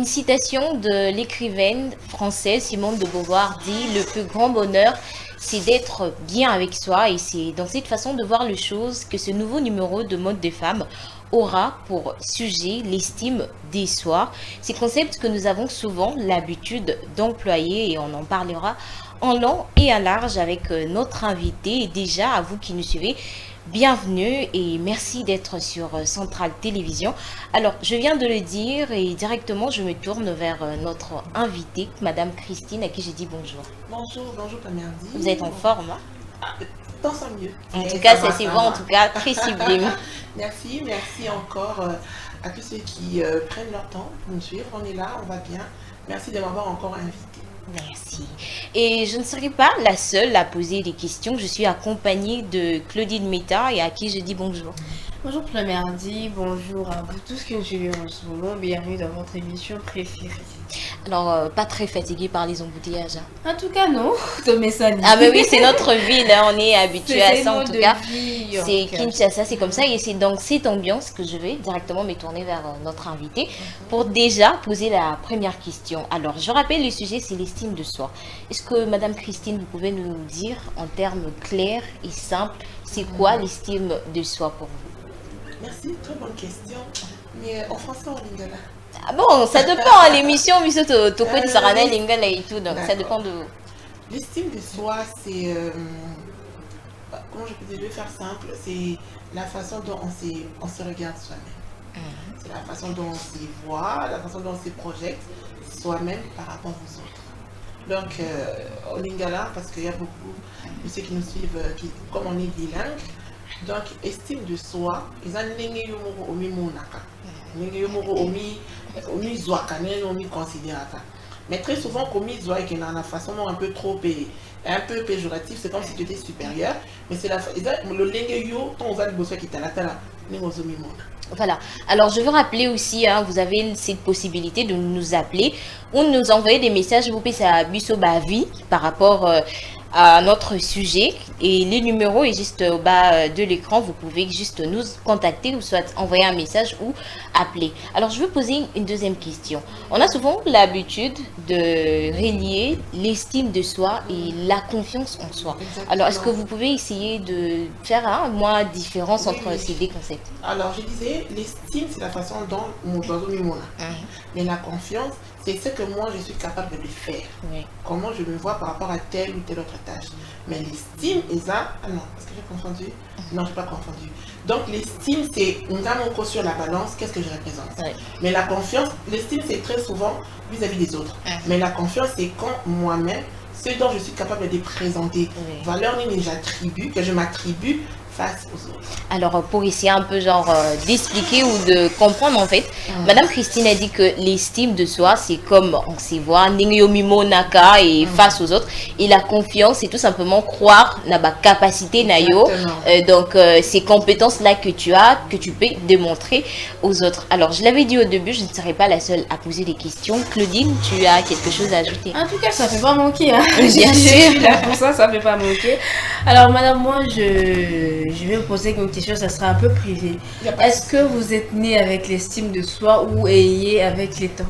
une citation de l'écrivaine française Simone de Beauvoir dit: le plus grand bonheur, c'est d'être bien avec soi. Et c'est dans cette façon de voir les choses que ce nouveau numéro de Mode des femmes aura pour sujet l'estime des soi. Ces concepts que nous avons souvent l'habitude d'employer, et on en parlera en long et en large avec notre invité. Et déjà, à vous qui nous suivez, bienvenue et merci d'être sur Centrale Télévision. Alors, je viens de le dire et directement, je me tourne vers notre invitée, Madame Christine, à qui j'ai dit bonjour. Bonjour Pamerdi. Vous êtes en forme, hein? Tant ça mieux. En tout cas, ça c'est bon, en tout cas, très sublime. Merci encore à tous ceux qui prennent leur temps pour nous suivre. On est là, on va bien. Merci de m'avoir encore invité. Merci. Et je ne serai pas la seule à poser des questions. Je suis accompagnée de Claudine Meta et à qui je dis bonjour. Bonjour Pamerdi, bonjour à vous tous qui nous suivez en ce moment. Bienvenue dans votre émission préférée. Alors, pas très fatiguée par les embouteillages. Hein. En tout cas, non. Ah, mais oui, c'est notre ville. Hein. On est habitué à ça en tout cas. C'est C'est Kinshasa, c'est comme ça. Et c'est dans cette ambiance que je vais directement me tourner vers notre invité pour déjà poser la première question. Alors, je rappelle, le sujet, c'est l'estime de soi. Est-ce que, Madame Christine, vous pouvez nous dire en termes clairs et simples, c'est quoi l'estime de soi pour vous? Merci, très bonne question. Mais en français, en lingala. Ah bon, ça dépend. L'émission, mais surtout, Toko de Sarana, Lingala et tout. Donc, ça dépend de vous. L'estime de soi, c'est... comment je peux dire, je vais faire simple. C'est la façon dont on se regarde soi-même. C'est la façon dont on se voit, la façon dont on se projette soi-même par rapport aux autres. Donc, au lingala, parce qu'il y a beaucoup de ceux qui nous suivent, comme on est bilingue, donc estime de soi, ils ont n'engé yomoro omi monaka, n'engé yomoro omi zwaka, n'engé omi considéraka. Mais très souvent, comme ils voient qu'il y a une façon un peu trop un peu péjorative, c'est comme si tu étais supérieur, mais c'est le n'engé yo, ton osal bosso qui t'a la tala, n'engé omi monaka. Voilà. Alors, je veux rappeler aussi, hein, vous avez cette possibilité de nous appeler ou de nous envoyer des messages. Vous pouvez à Busso Bavi par rapport à notre sujet. Et le numéro est juste au bas de l'écran. Vous pouvez juste nous contacter ou soit envoyer un message ou appeler. Alors, je veux poser une deuxième question. On a souvent l'habitude de relier l'estime de soi et la confiance en soi. Exactement. Alors, est-ce que vous pouvez essayer de faire une différence entre ces deux concepts? Alors, je disais, l'estime, c'est la façon dont mon oiseau mimona. Mais la confiance, c'est ce que moi, je suis capable de faire. Oui. Comment je me vois par rapport à telle ou telle autre tâche. Mais l'estime, et ça... Ah non, est-ce que j'ai confondu? Non, je n'ai pas confondu. Donc, l'estime, c'est on a mon corps sur la balance, qu'est-ce que je représente. Oui. Mais la confiance, l'estime, c'est très souvent vis-à-vis des autres. Mais la confiance, c'est quand moi-même, ce dont je suis capable de présenter, valeur que j'attribue, que je m'attribue face aux autres. Alors, pour essayer un peu d'expliquer ou de comprendre en fait, Madame Christine a dit que l'estime de soi, c'est comme on se voit, Ningyomi Naka et face aux autres. Et la confiance, c'est tout simplement croire dans ma capacité, Nayo. Donc, ces compétences-là que tu as, que tu peux démontrer aux autres. Alors, je l'avais dit au début, je ne serai pas la seule à poser des questions. Claudine, tu as quelque chose à ajouter? En tout cas, ça ne fait pas manquer. Hein. Bien sûr. Je suis là pour ça, ça ne fait pas manquer. Alors, madame, moi, je vais vous poser une question, ça sera un peu privé. Est-ce que vous êtes né avec l'estime de soi ou ayez avec les temps?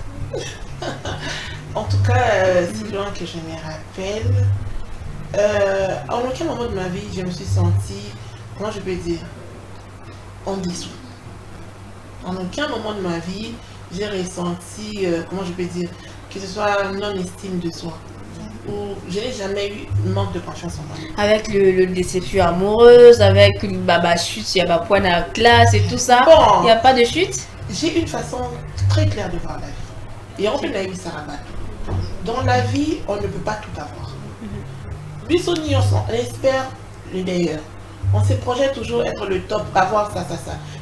En tout cas, si loin que je me rappelle, en aucun moment de ma vie, je me suis sentie, comment je peux dire, en dessous. En aucun moment de ma vie, j'ai ressenti, comment je peux dire, que ce soit non-estime de soi. Ou je n'ai jamais eu manque de confiance en moi. Avec le déception amoureuse, avec ma chute, il y a ma pointe à classe et tout ça. Bon, il n'y a pas de chute? J'ai une façon très claire de voir la vie. Et on peut la vie Sarabat. Dans la vie, on ne peut pas tout avoir. Bissoni, on espère le meilleur. On se projette toujours être le top, avoir ça.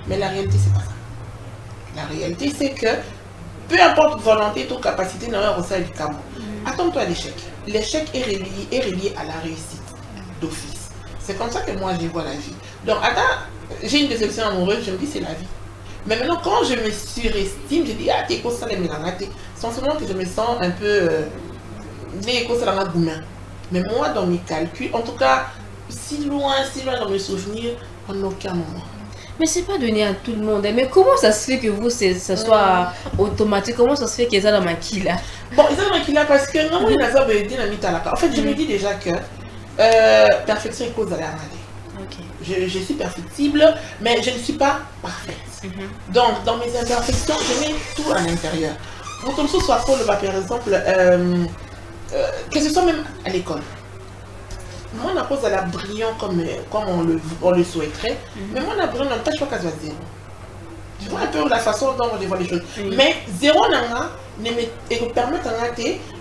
Mais la réalité, c'est pas ça. La réalité, c'est que peu importe volonté, toute capacité, n'a pas reçu du Cameroun. Attends-toi à l'échec. L'échec est relié à la réussite d'office. C'est comme ça que moi, je vois la vie. Donc, attends, j'ai une déception amoureuse, je me dis c'est la vie. Mais maintenant, quand je me surestime, je dis, ah, t'es quoi ça, les mélangatés. C'est en ce moment que je me sens un peu... Mais moi, dans mes calculs, en tout cas, si loin dans mes souvenirs, en aucun moment. Mais c'est pas donné à tout le monde. Mais comment ça se fait que vous, ça soit automatique? Comment ça se fait qu'ils ont la maquille là? Bon, ils ont la maquille là parce que non, il y a une dynamite à la carte. En fait, je me dis déjà que perfection est cause à la maladie. Ok. Je suis perfectible, mais je ne suis pas parfaite. Donc, dans mes imperfections, je mets tout à l'intérieur. Pour que ce soit pour le bas, par exemple, que ce soit même à l'école. Moi, on a cause à la brillant comme on le souhaiterait, mais moi, la brillant n'empêche pas qu'elle soit zéro. Tu vois un peu la façon dont je vois les choses. Mais zéro nanga ne me permet de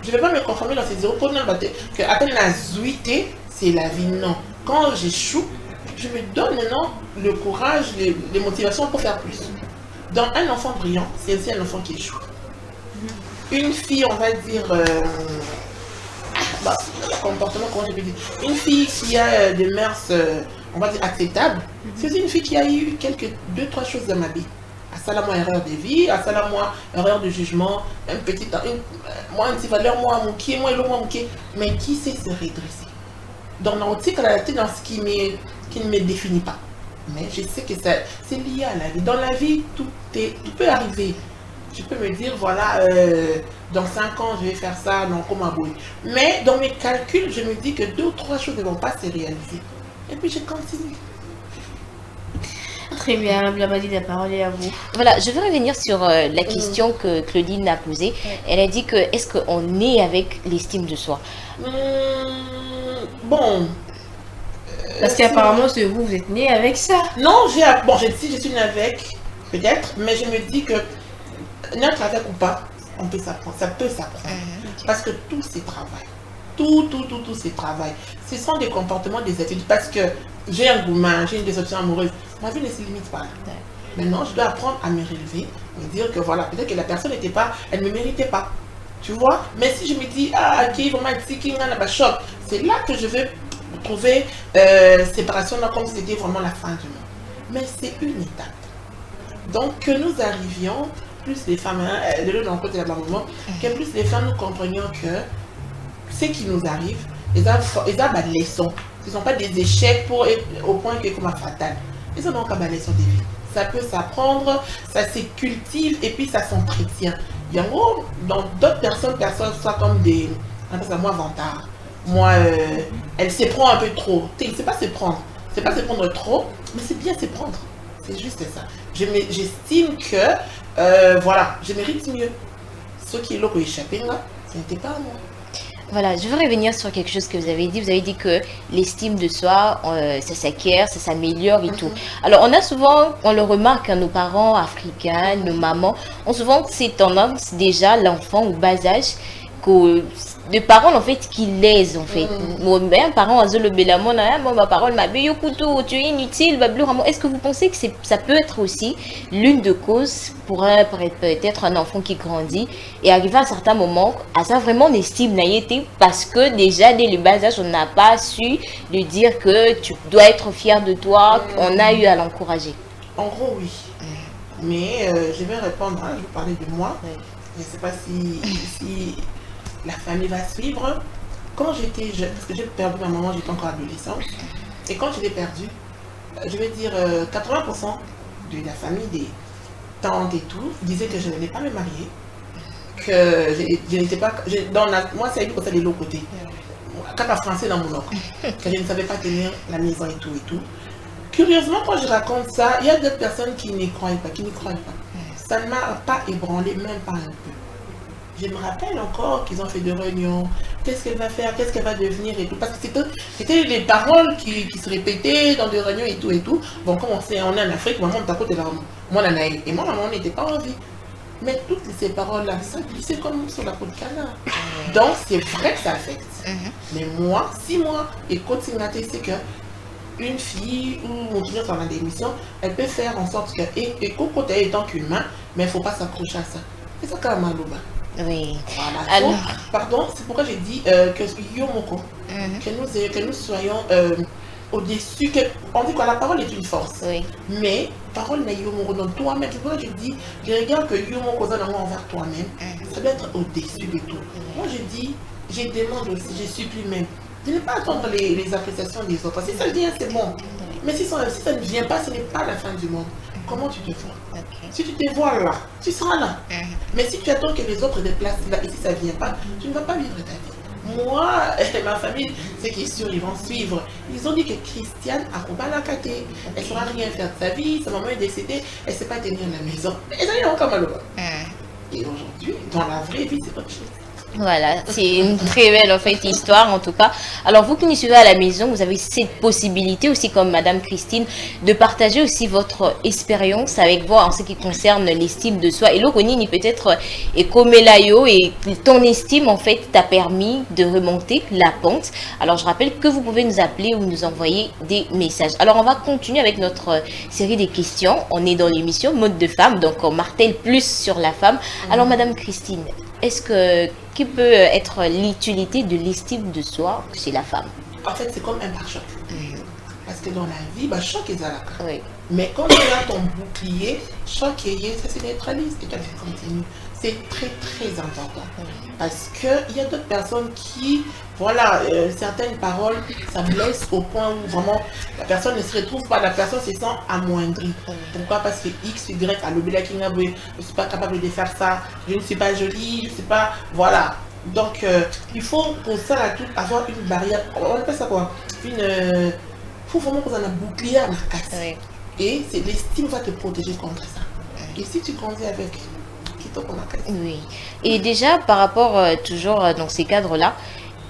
je ne vais pas me conformer dans ces zéros pour ne pas que à peine la zuité, c'est la vie. Non. Quand j'échoue, je me donne maintenant le courage, les motivations pour faire plus. Donc, un enfant brillant, c'est aussi un enfant qui échoue. Une fille, on va dire, comportement, comment je peux dire, une fille qui a des mœurs, on va dire, acceptables, c'est aussi une fille qui a eu deux, trois choses dans ma vie. À ça, là, moi, erreur de vie, à ça, là, moi, erreur de jugement, moi, une petite valeur, moi, mouqué, moi, l'autre, moi, mouqué, mais qui sait se redresser. Donc, dans ce qui ne me définit pas. Mais je sais que c'est lié à la vie. Dans la vie, tout peut arriver. Je peux me dire, voilà, dans 5 ans, je vais faire ça, non, comme un bruit. Mais dans mes calculs, je me dis que 2 ou 3 choses ne vont pas se réaliser. Et puis, je continue. Très bien, Blabadi, la parole est à vous. Voilà, je veux revenir sur la question que Claudine a posée. Elle a dit que est-ce qu'on est avec l'estime de soi? Bon. Parce qu'apparemment, vous êtes né avec ça. Non, je suis née avec, peut-être, mais je me dis que naître avec ou pas, on peut s'apprendre, ça peut s'apprendre. Parce que tout c'est travail. Tout c'est travail. Ce sont des comportements, des attitudes. Parce que j'ai un gourmand, j'ai une déception amoureuse. Ma vie ne se limite pas là. Maintenant, je dois apprendre à me relever, me dire que voilà, peut-être que la personne n'était pas, elle ne me méritait pas. Tu vois? Mais si je me dis, qui vraiment choc, c'est là que je vais trouver séparation là comme si c'était vraiment la fin du monde. Mais c'est une étape. Donc que nous arrivions, plus les femmes, le dans le côté de la maman, que plus les femmes nous comprenions que ce qui nous arrive, ils ont des leçons. Ce ne sont pas des échecs au point que comme un fatal. Ils ont donc des leçons de vie. Ça peut s'apprendre, ça se cultive et puis ça s'entretient. Il y a dans d'autres personnes soit comme des, moi vantard. Moi, elle se prend un peu trop. C'est pas se prendre. C'est pas se prendre trop, mais c'est bien se prendre. C'est juste ça. J'estime que, voilà, je mérite mieux. Ce qui est là pour échapper, là, ce n'était pas à moi. Voilà, je veux revenir sur quelque chose que vous avez dit. Vous avez dit que l'estime de soi, ça s'acquiert, ça s'améliore et tout. Alors, on le remarque, nos parents africains, nos mamans, ont souvent cette tendance, déjà, l'enfant au bas âge, de parole en fait qui lèse en fait. Mon parent a le bélamon, ma parole m'a dit tu es inutile. Est-ce que vous pensez que ça peut être aussi l'une de causes pour peut-être un enfant qui grandit et arriver à un certain moment à ça vraiment l'estime n'a été parce que déjà dès le bas âge on n'a pas su lui dire que tu dois être fier de toi, on a eu à l'encourager. En gros oui, mais je vais répondre, je vais parler de moi. Je ne sais pas si la famille va suivre. Quand j'étais jeune, parce que j'ai perdu ma maman, j'étais encore adolescente, et quand je l'ai perdue, je vais dire 80% de la famille, des tantes et tout, disaient que je n'allais pas me marier, que je n'étais pas... moi, c'est comme ça de l'autre côté. Quand à français dans mon oncle, que je ne savais pas tenir la maison et tout et tout. Curieusement, quand je raconte ça, il y a d'autres personnes qui n'y croient pas, Ça ne m'a pas ébranlé, même pas un peu. Je me rappelle encore qu'ils ont fait des réunions. Qu'est-ce qu'elle va faire? Qu'est-ce qu'elle va devenir et tout. Parce que c'était les paroles qui se répétaient dans des réunions et tout et tout. Bon, comme on est en Afrique, maman, ta côté là, moi, et moi, maman, n'était pas en vie. Mais toutes ces paroles-là, ça glissait comme sur la peau de canard. Donc, c'est vrai que ça affecte. Mais moi, si moi, et continue c'est que une fille ou mon junior dans l'émission, elle peut faire en sorte que, et côté étant qu'humain, mais il ne faut pas s'accrocher à ça. C'est ça quand même oui. Voilà. Alors, donc, pardon, c'est pourquoi j'ai dit que Yomoko, que nous soyons au-dessus, on dit que la parole est une force. Oui. Mais parole n'est Yomoko dans toi-même. C'est pourquoi je dis, je regarde que Yomoko envers toi-même, ça doit être au-dessus de tout. Moi je dis, je demande aussi, je supplie même. De ne pas attendre les appréciations des autres. Si ça vient, c'est bon. Mais si ça ne vient pas, ce n'est pas la fin du monde. Comment tu te vois? Ok. Si tu te vois là, tu seras là. Mhm. Mais si tu attends que les autres déplacent là et si ça ne vient pas, tu ne vas pas vivre ta vie. Moi, ma famille, c'est qui est sûr, ils vont suivre. Ils ont dit que Christiane a combattu la caté. Elle ne saura rien faire de sa vie. Sa maman est décédée. Elle ne sait pas tenir la maison. Mais ils ont encore malheureux. Mhm. Et aujourd'hui, dans la vraie vie, c'est autre chose. Voilà, c'est une très belle en fait histoire en tout cas. Alors vous qui nous suivez à la maison, vous avez cette possibilité aussi comme Madame Christine de partager aussi votre expérience avec vous en ce qui concerne l'estime de soi. Et l'Okonini peut-être et comme Elayo et ton estime en fait t'a permis de remonter la pente. Alors je rappelle que vous pouvez nous appeler ou nous envoyer des messages. Alors on va continuer avec notre série des questions. On est dans l'émission Mode de femme, donc on martèle plus sur la femme. Alors Madame Christine, est-ce que qui peut être l'utilité de l'estime de soi chez la femme? En fait, c'est comme un pare-choc. Parce que dans la vie, bah, choc est à la carte. Oui. Mais quand tu as ton bouclier, choc est, ça se neutralise et toi tu continues. C'est très très important. Parce qu'il y a d'autres personnes qui, voilà, certaines paroles, ça blesse au point où vraiment la personne ne se retrouve pas, la personne se sent amoindrie. Pourquoi? Parce que X, Y, à l'obéla qui je ne suis pas capable de faire ça, je ne suis pas jolie, je ne sais pas, voilà. Donc il faut pour ça là, tout, avoir une barrière, on appelle ça quoi? Il faut vraiment qu'on en a bouclier à la casse. Oui. Et c'est l'estime va te protéger contre ça. Et si tu grandis avec, oui. Et déjà par rapport toujours dans ces cadres-là,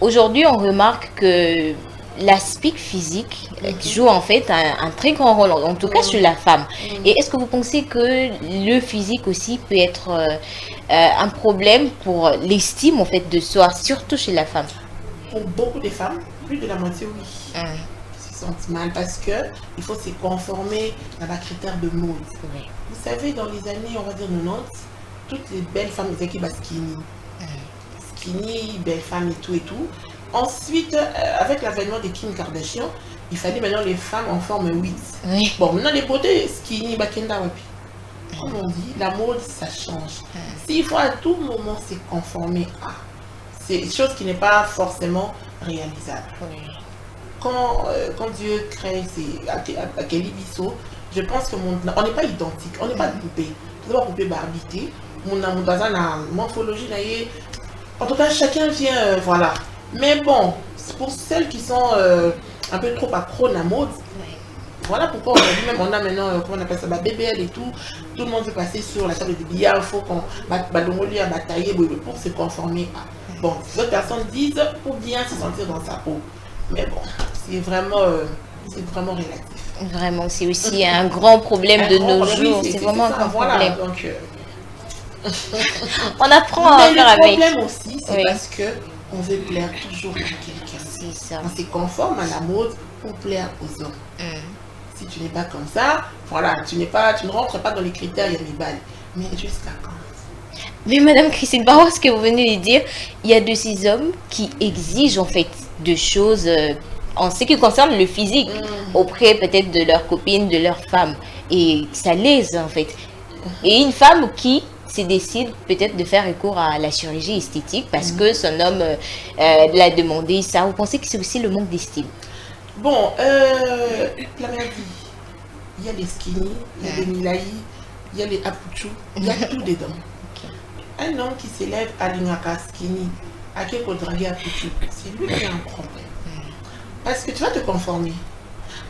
aujourd'hui on remarque que l'aspect physique joue en fait un très grand rôle, en tout cas sur la femme. Et est-ce que vous pensez que le physique aussi peut être un problème pour l'estime en fait de soi, surtout chez la femme? Pour beaucoup de femmes, plus de la moitié oui. Ils se sentent mal parce que il faut se conformer à la critère de mode. Oui. Vous savez, dans les années, on va dire 90, toutes les belles femmes étaient qui skinny. Skinny, belles femmes et tout et tout. Ensuite, avec l'avènement de Kim Kardashian, il fallait maintenant les femmes en forme 8. Oui. Bon, maintenant les beautés skinny, bakenda, wapi. Comme on dit, la mode, ça change. S'il faut à tout moment se conformer à, c'est une chose qui n'est pas forcément réalisable. Oui. Quand Dieu crée à Kelly Bissot, je pense que on n'est pas identique, on n'est pas de poupée. On n'est pas poupée barbitée. Mon dans la morphologie, en tout cas, chacun vient, voilà. Mais bon, pour celles qui sont un peu trop accro à la mode, voilà pourquoi on a dit même, on a maintenant, comment on appelle ça, BBL et tout le monde veut passer sur la table de billard, il faut qu'on batailler pour se conformer à. Bon, d'autres personnes disent pour bien se sentir dans sa peau. Mais bon, c'est vraiment relatif. Vraiment, c'est aussi un grand problème de nos jours. C'est vraiment un grand problème. Donc, on apprend à faire avec. Le problème aussi, c'est parce que on veut plaire toujours à quelqu'un. C'est ça. On se conforme à la mode pour plaire aux hommes. Si tu n'es pas comme ça, voilà, tu ne rentres pas dans les critères Yannibal. Mais jusqu'à quand? Mais Madame Christine Barrois, ce que vous venez de dire, il y a de ces hommes qui exigent en fait de choses en ce qui concerne le physique auprès peut-être de leurs copines, de leurs femmes. Et ça lèse en fait. Et une femme qui se décide peut-être de faire recours à la chirurgie esthétique parce que son homme l'a demandé ça. Vous pensez que c'est aussi le manque d'estime? Bon, la maladie, il y a les skinny, il y a les milaï, il y a les apuchou, il y a tout dedans. Un homme qui s'élève à l'ingaka skinny, à qui qu'on draguer apuchou, c'est lui qui a un problème. Parce que tu vas te conformer,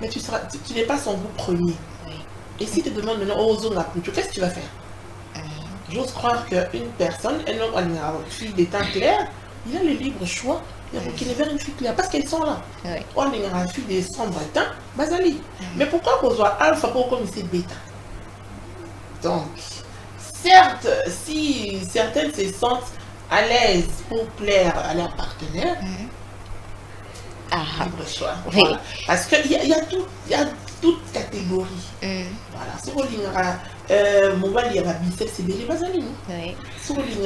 mais tu n'es pas son goût premier. Et si tu te demandes maintenant aux zones apuchou, qu'est-ce que tu vas faire? J'ose croire qu'une personne, un homme à l'ingaka, fille des teintes claires, il a le libre choix. Qui ne verra une fille claire parce qu'elles sont là. On est une fille des sombres teints, basali. Mais pourquoi qu'on soit alpha pour comme c'est bêta? Donc, certes, si certaines se sentent à l'aise pour plaire à leur partenaire, libre choix. Voilà. Parce qu'il y a toute catégorie. Voilà. Si on dit mon bal, il y a biceps, c'est belé basali. Si on dit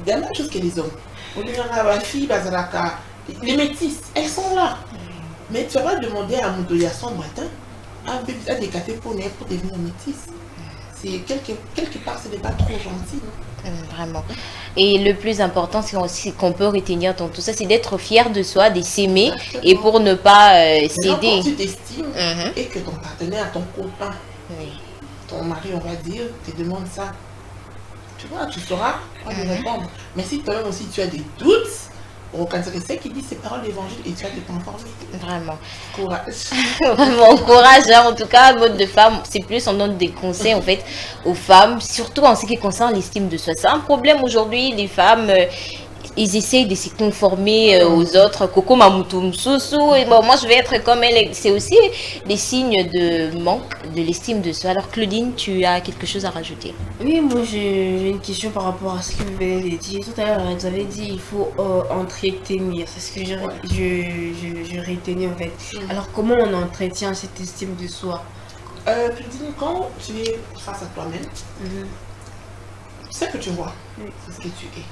c'est la même chose que les hommes. On dit les métis, elles sont là. Mais tu vas pas demander à mon garçon matin à décaper pour devenir métisse. C'est quelque part, ce n'est pas trop gentil. Non? Vraiment. Et le plus important, c'est qu'on peut retenir dans tout ça, c'est d'être fier de soi, de s'aimer et pour ne pas céder. Quand tu t'estimes et que ton partenaire, ton copain, ton mari, on va dire, te demande ça, tu vois, tu sauras quoi lui répondre. Mais si toi-même aussi tu as des doutes, quand c'est qui dit ces paroles d'évangile et tu as de t'informer. Vraiment. Courage. Vraiment, courage. Hein. En tout cas, mode de femme, c'est plus on donne des conseils en fait aux femmes, surtout en ce qui concerne l'estime de soi. C'est un problème aujourd'hui, les femmes. Ils essayent de se conformer aux autres. Coco Mamoutoum Sousou. Et bon, moi, je vais être comme elle. C'est aussi des signes de manque de l'estime de soi. Alors, Claudine, tu as quelque chose à rajouter? Oui, moi, j'ai une question par rapport à ce que vous venez de dire. Tout à l'heure, vous avez dit il faut entretenir. C'est ce que je retenais en fait. Alors, comment on entretient cette estime de soi? Claudine, quand tu es face à toi-même, ce que tu vois, c'est ce que tu es.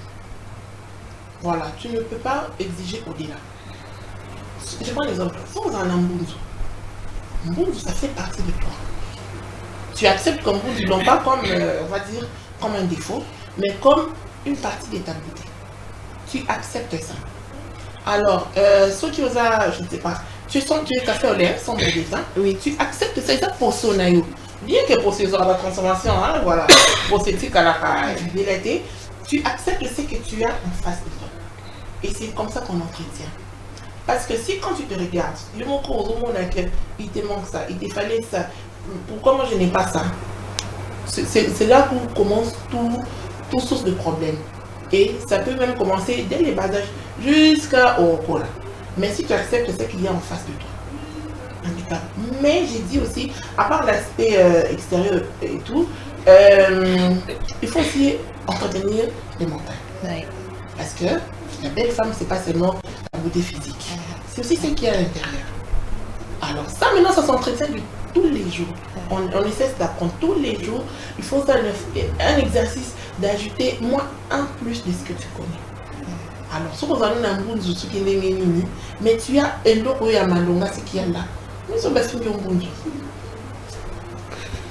Voilà, tu ne peux pas exiger au-delà. Je prends l'exemple. Si vous avez un Mbunzu, ça fait partie de toi. Tu acceptes comme Mbunzu, non pas comme, on va dire, comme un défaut, mais comme une partie de ta beauté. Tu acceptes ça. Alors, ceux qui osent, je ne sais pas, tu es café au lait, sans de dessin, tu acceptes ça, et ça pour son aïe. Bien que pour ces heures de transformation, hein, voilà, pour ces trucs à la vérité, tu acceptes ce que tu as en face de toi. Et c'est comme ça qu'on entretient. Parce que si quand tu te regardes, le mot cause au monde il te manque ça, il te fallait ça, pourquoi moi je n'ai pas ça? C'est là où commence tout source de problème. Et ça peut même commencer dès les bas âges jusqu'au cola. Mais si tu acceptes ce qu'il y a en face de toi, mais j'ai dit aussi, à part l'aspect extérieur et tout, il faut aussi entretenir les montagnes. Oui. Parce que la belle femme, c'est pas seulement la beauté physique, c'est aussi ce qu'il y a à l'intérieur. Alors ça, maintenant, ça s'entretient de tous les jours. On essaie d'apprendre tous les jours. Il faut faire un exercice d'ajouter moins un plus de ce que tu connais. Alors, si vous avez un bon outil qui est mais tu as un lot où il y a malonga, c'est qu'il y a là. Nous sommes pas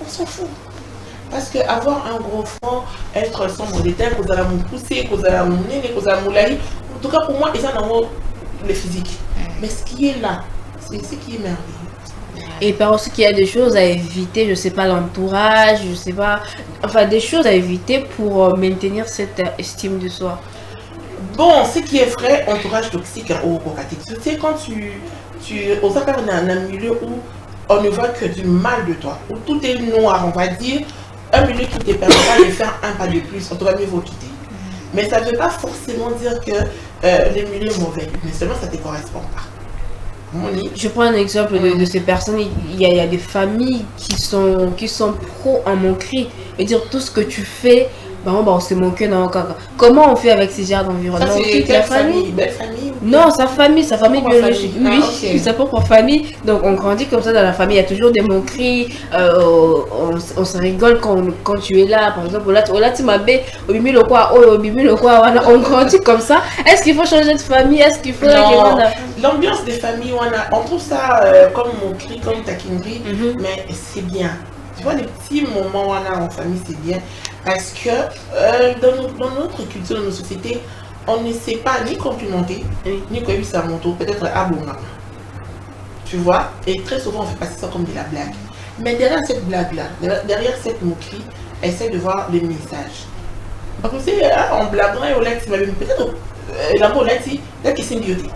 on s'en fout. Parce qu'avoir un gros front, être sans mon détail, vous allez me pousser, vous allez me mener, vous allez me laïer. En tout cas, pour moi, ils ont le physique. Mais ce qui est là, c'est ce qui est merveilleux. Et par aussi qu'il y a des choses à éviter, je ne sais pas, l'entourage, je ne sais pas, enfin des choses à éviter pour maintenir cette estime de soi. Bon, ce qui est vrai, entourage toxique au cocatique. Tu sais, quand tu oses faire un milieu où on ne voit que du mal de toi, où tout est noir, on va dire, un milieu qui ne te permet pas de faire un pas de plus, on te va mieux vaut quitter. Mais ça ne veut pas forcément dire que le milieu est mauvais, mais seulement ça ne te correspond pas. Je prends un exemple de ces personnes. Il y a des familles qui sont pro en moquerie. Et dire tout ce que tu fais, on se moque dans le caca. Comment on fait avec ces genres d'environnement? C'est la famille, belle famille. Non, sa famille biologique. Famille. Oui, sa propre famille. Donc on grandit comme ça dans la famille. Il y a toujours des moqueries. On se rigole quand tu es là. Par exemple, là tu m'as bé, au bibi le quoi, on grandit comme ça. Est-ce qu'il faut changer de famille? Est-ce qu'il faut l'ambiance des familles, on trouve ça comme moquerie, comme taquinerie, mais c'est bien. Tu vois, les petits moments en famille, c'est bien. Parce que dans notre culture, dans nos sociétés, on ne sait pas ni complimenter, ni quoi ça monte, peut-être à bon. Tu vois, et très souvent on fait passer ça comme de la blague. Mais derrière cette blague-là, derrière cette moquerie, essaie de voir le message. Donc vous savez, en blaguant, peut-être la bonne là qui symbiotique.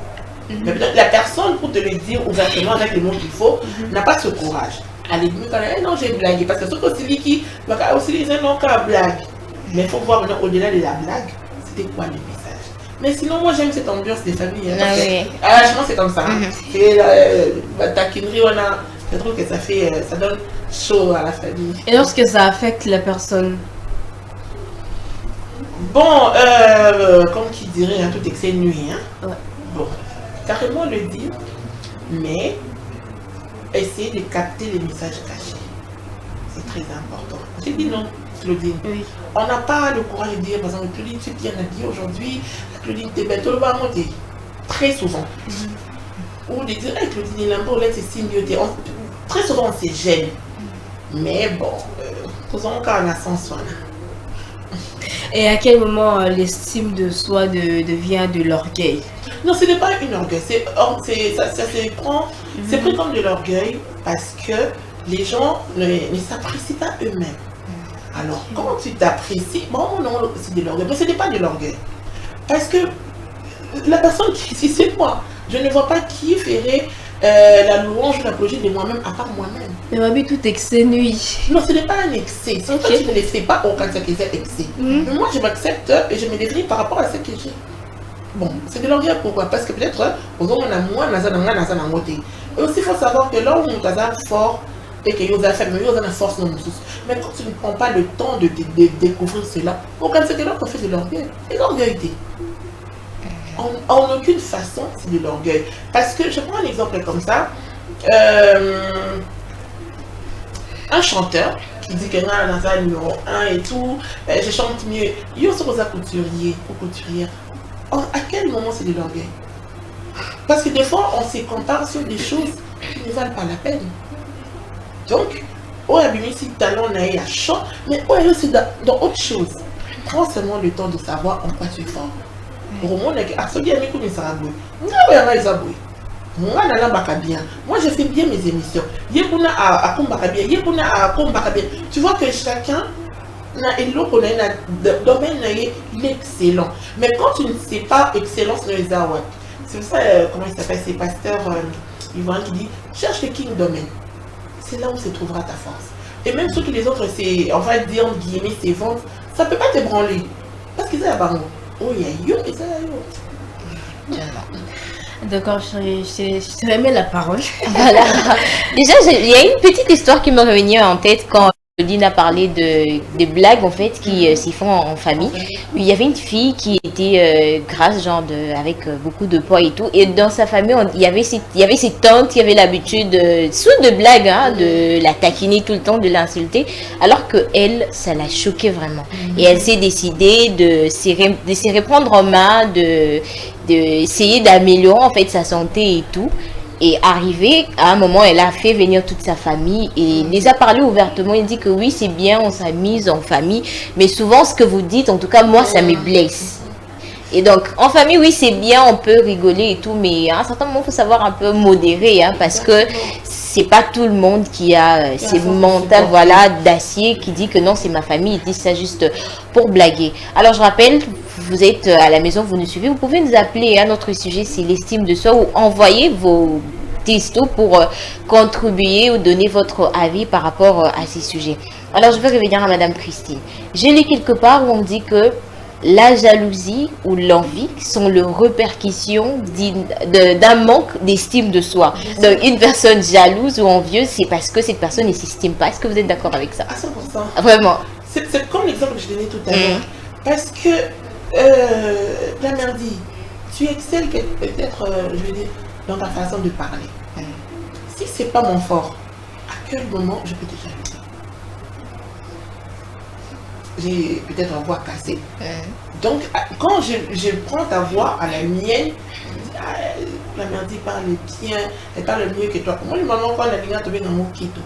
Mais peut-être la personne, pour te le dire ouvertement avec les mots qu'il faut, n'a pas ce courage. À la limite, non, j'ai blagué. Parce que ce que c'est qui va aussi dire non, qu'à blague. Mais il faut voir maintenant au-delà de la blague, c'était quoi le message. Mais sinon, moi j'aime cette ambiance des familles. Franchement, c'est comme ça. Et la taquinerie, je trouve que ça donne chaud à la famille. Et lorsque ça affecte la personne? Bon, comme qui dirait, tout excès nuit. Bon, carrément le dire, mais essayer de capter les messages cachés. C'est très important. J'ai dit non, Claudine. Oui. On n'a pas le courage de dire, par exemple, Claudine, ce qu'il y en a dit aujourd'hui, Claudine, t'es belle, tu le vas monter. Très souvent. Ou de dire, hey, Claudine, il est un peu là, c'est symbioté. Très souvent, on se gêne. Mais bon, faisons qu'un ascension. Et à quel moment l'estime de soi devient de l'orgueil? Non, ce n'est pas une orgueil. Ça se prend, c'est pris comme de l'orgueil parce que les gens ne s'apprécient pas eux-mêmes. Alors, quand tu t'apprécies, bon, non, c'est de l'orgueil. Mais ce n'est pas de l'orgueil. Parce que la personne qui ici, c'est moi. Je ne vois pas qui ferait la louange ou l'apologie de moi-même à part moi-même. Mais Mabi, tout excès nuit. Non, ce n'est pas un excès. Si toi, tu ne le sais pas, aucun de ces excès. Mais moi, je m'accepte et je me définis par rapport à ce que j'ai. Bon, c'est de l'orgueil. Pourquoi? Parce que peut-être, aux hommes, on a moins, on a et aussi, il faut savoir que là où on est fort, et que vous avez fait, mais vous avez une force non. Mais quand tu ne prends pas le temps de découvrir cela, aucun de ces gens fait de l'orgueil. Et l'orgueil, en aucune façon, c'est de l'orgueil. Parce que, je prends un exemple comme ça. Un chanteur qui dit que dans un numéro 1 et tout, je chante mieux. Il y a aussi couturier ou couturière. À quel moment c'est de l'orgueil? Parce que des fois, on se compare sur des choses qui ne valent pas la peine. Donc, on a bien si talent n'a à chant, mais on est aussi dans autre chose. Prends seulement le temps de savoir en quoi tu es fort. Pour moi, moi, je fais bien mes émissions. Tu vois que chacun le domaine il est excellent. Mais quand tu ne sais pas excellence dans les arts, c'est pour ça, comment il s'appelle, c'est pasteur Yvan qui dit cherche le king domaine. C'est là où se trouvera ta force. Et même ceux que les autres, on va dire en guillemets, c'est ventes, ça ne peut pas te branler. Parce qu'ils ont un baron. Oh, il y a yo et ça, yo. D'accord, je te remets la parole. Voilà. Déjà, il y a une petite histoire qui me revenait en tête quand Claudine a parlé de blagues en fait qui s'y font en famille. Il y avait une fille qui était grasse, genre avec beaucoup de poids et tout. Et dans sa famille, il y avait ses tantes qui avaient l'habitude, sous de blagues, hein, de la taquiner tout le temps, de l'insulter. Alors que elle, ça la choquait vraiment. Et elle s'est décidée de se reprendre en main, d'essayer d'améliorer en fait sa santé et tout. Et arrivé à un moment, elle a fait venir toute sa famille et les a parlé ouvertement. Elle dit que oui, c'est bien, on s'amuse en famille, mais souvent ce que vous dites, en tout cas moi, ça me blesse. Et donc, en famille, oui, c'est bien, on peut rigoler et tout, mais à un certain moment, il faut savoir un peu modérer, hein, parce que c'est pas tout le monde qui a ces mentales, voilà, d'acier, qui dit que non, c'est ma famille, ils disent ça juste pour blaguer. Alors, je rappelle, vous êtes à la maison, vous nous suivez, vous pouvez nous appeler, hein, notre sujet, c'est l'estime de soi, ou envoyer vos textos pour contribuer ou donner votre avis par rapport à ces sujets. Alors, je vais revenir à Madame Christine. J'ai lu quelque part où on dit que la jalousie ou l'envie sont les répercussions d'un manque d'estime de soi. Donc, une personne jalouse ou envieuse, c'est parce que cette personne ne s'estime pas. Est-ce que vous êtes d'accord avec ça? À 100%. Vraiment. C'est comme l'exemple que je donnais tout à l'heure. Parce que, la mère dit, tu excelles peut-être, je veux dire, dans ta façon de parler. Si c'est pas mon fort, à quel moment je peux te jalouser? J'ai peut-être une voix cassée. Donc, quand je prends ta voix à la mienne, la mère dit parle bien, elle parle mieux que toi. Moi, je m'en quand la ligne tombe dans mon kito.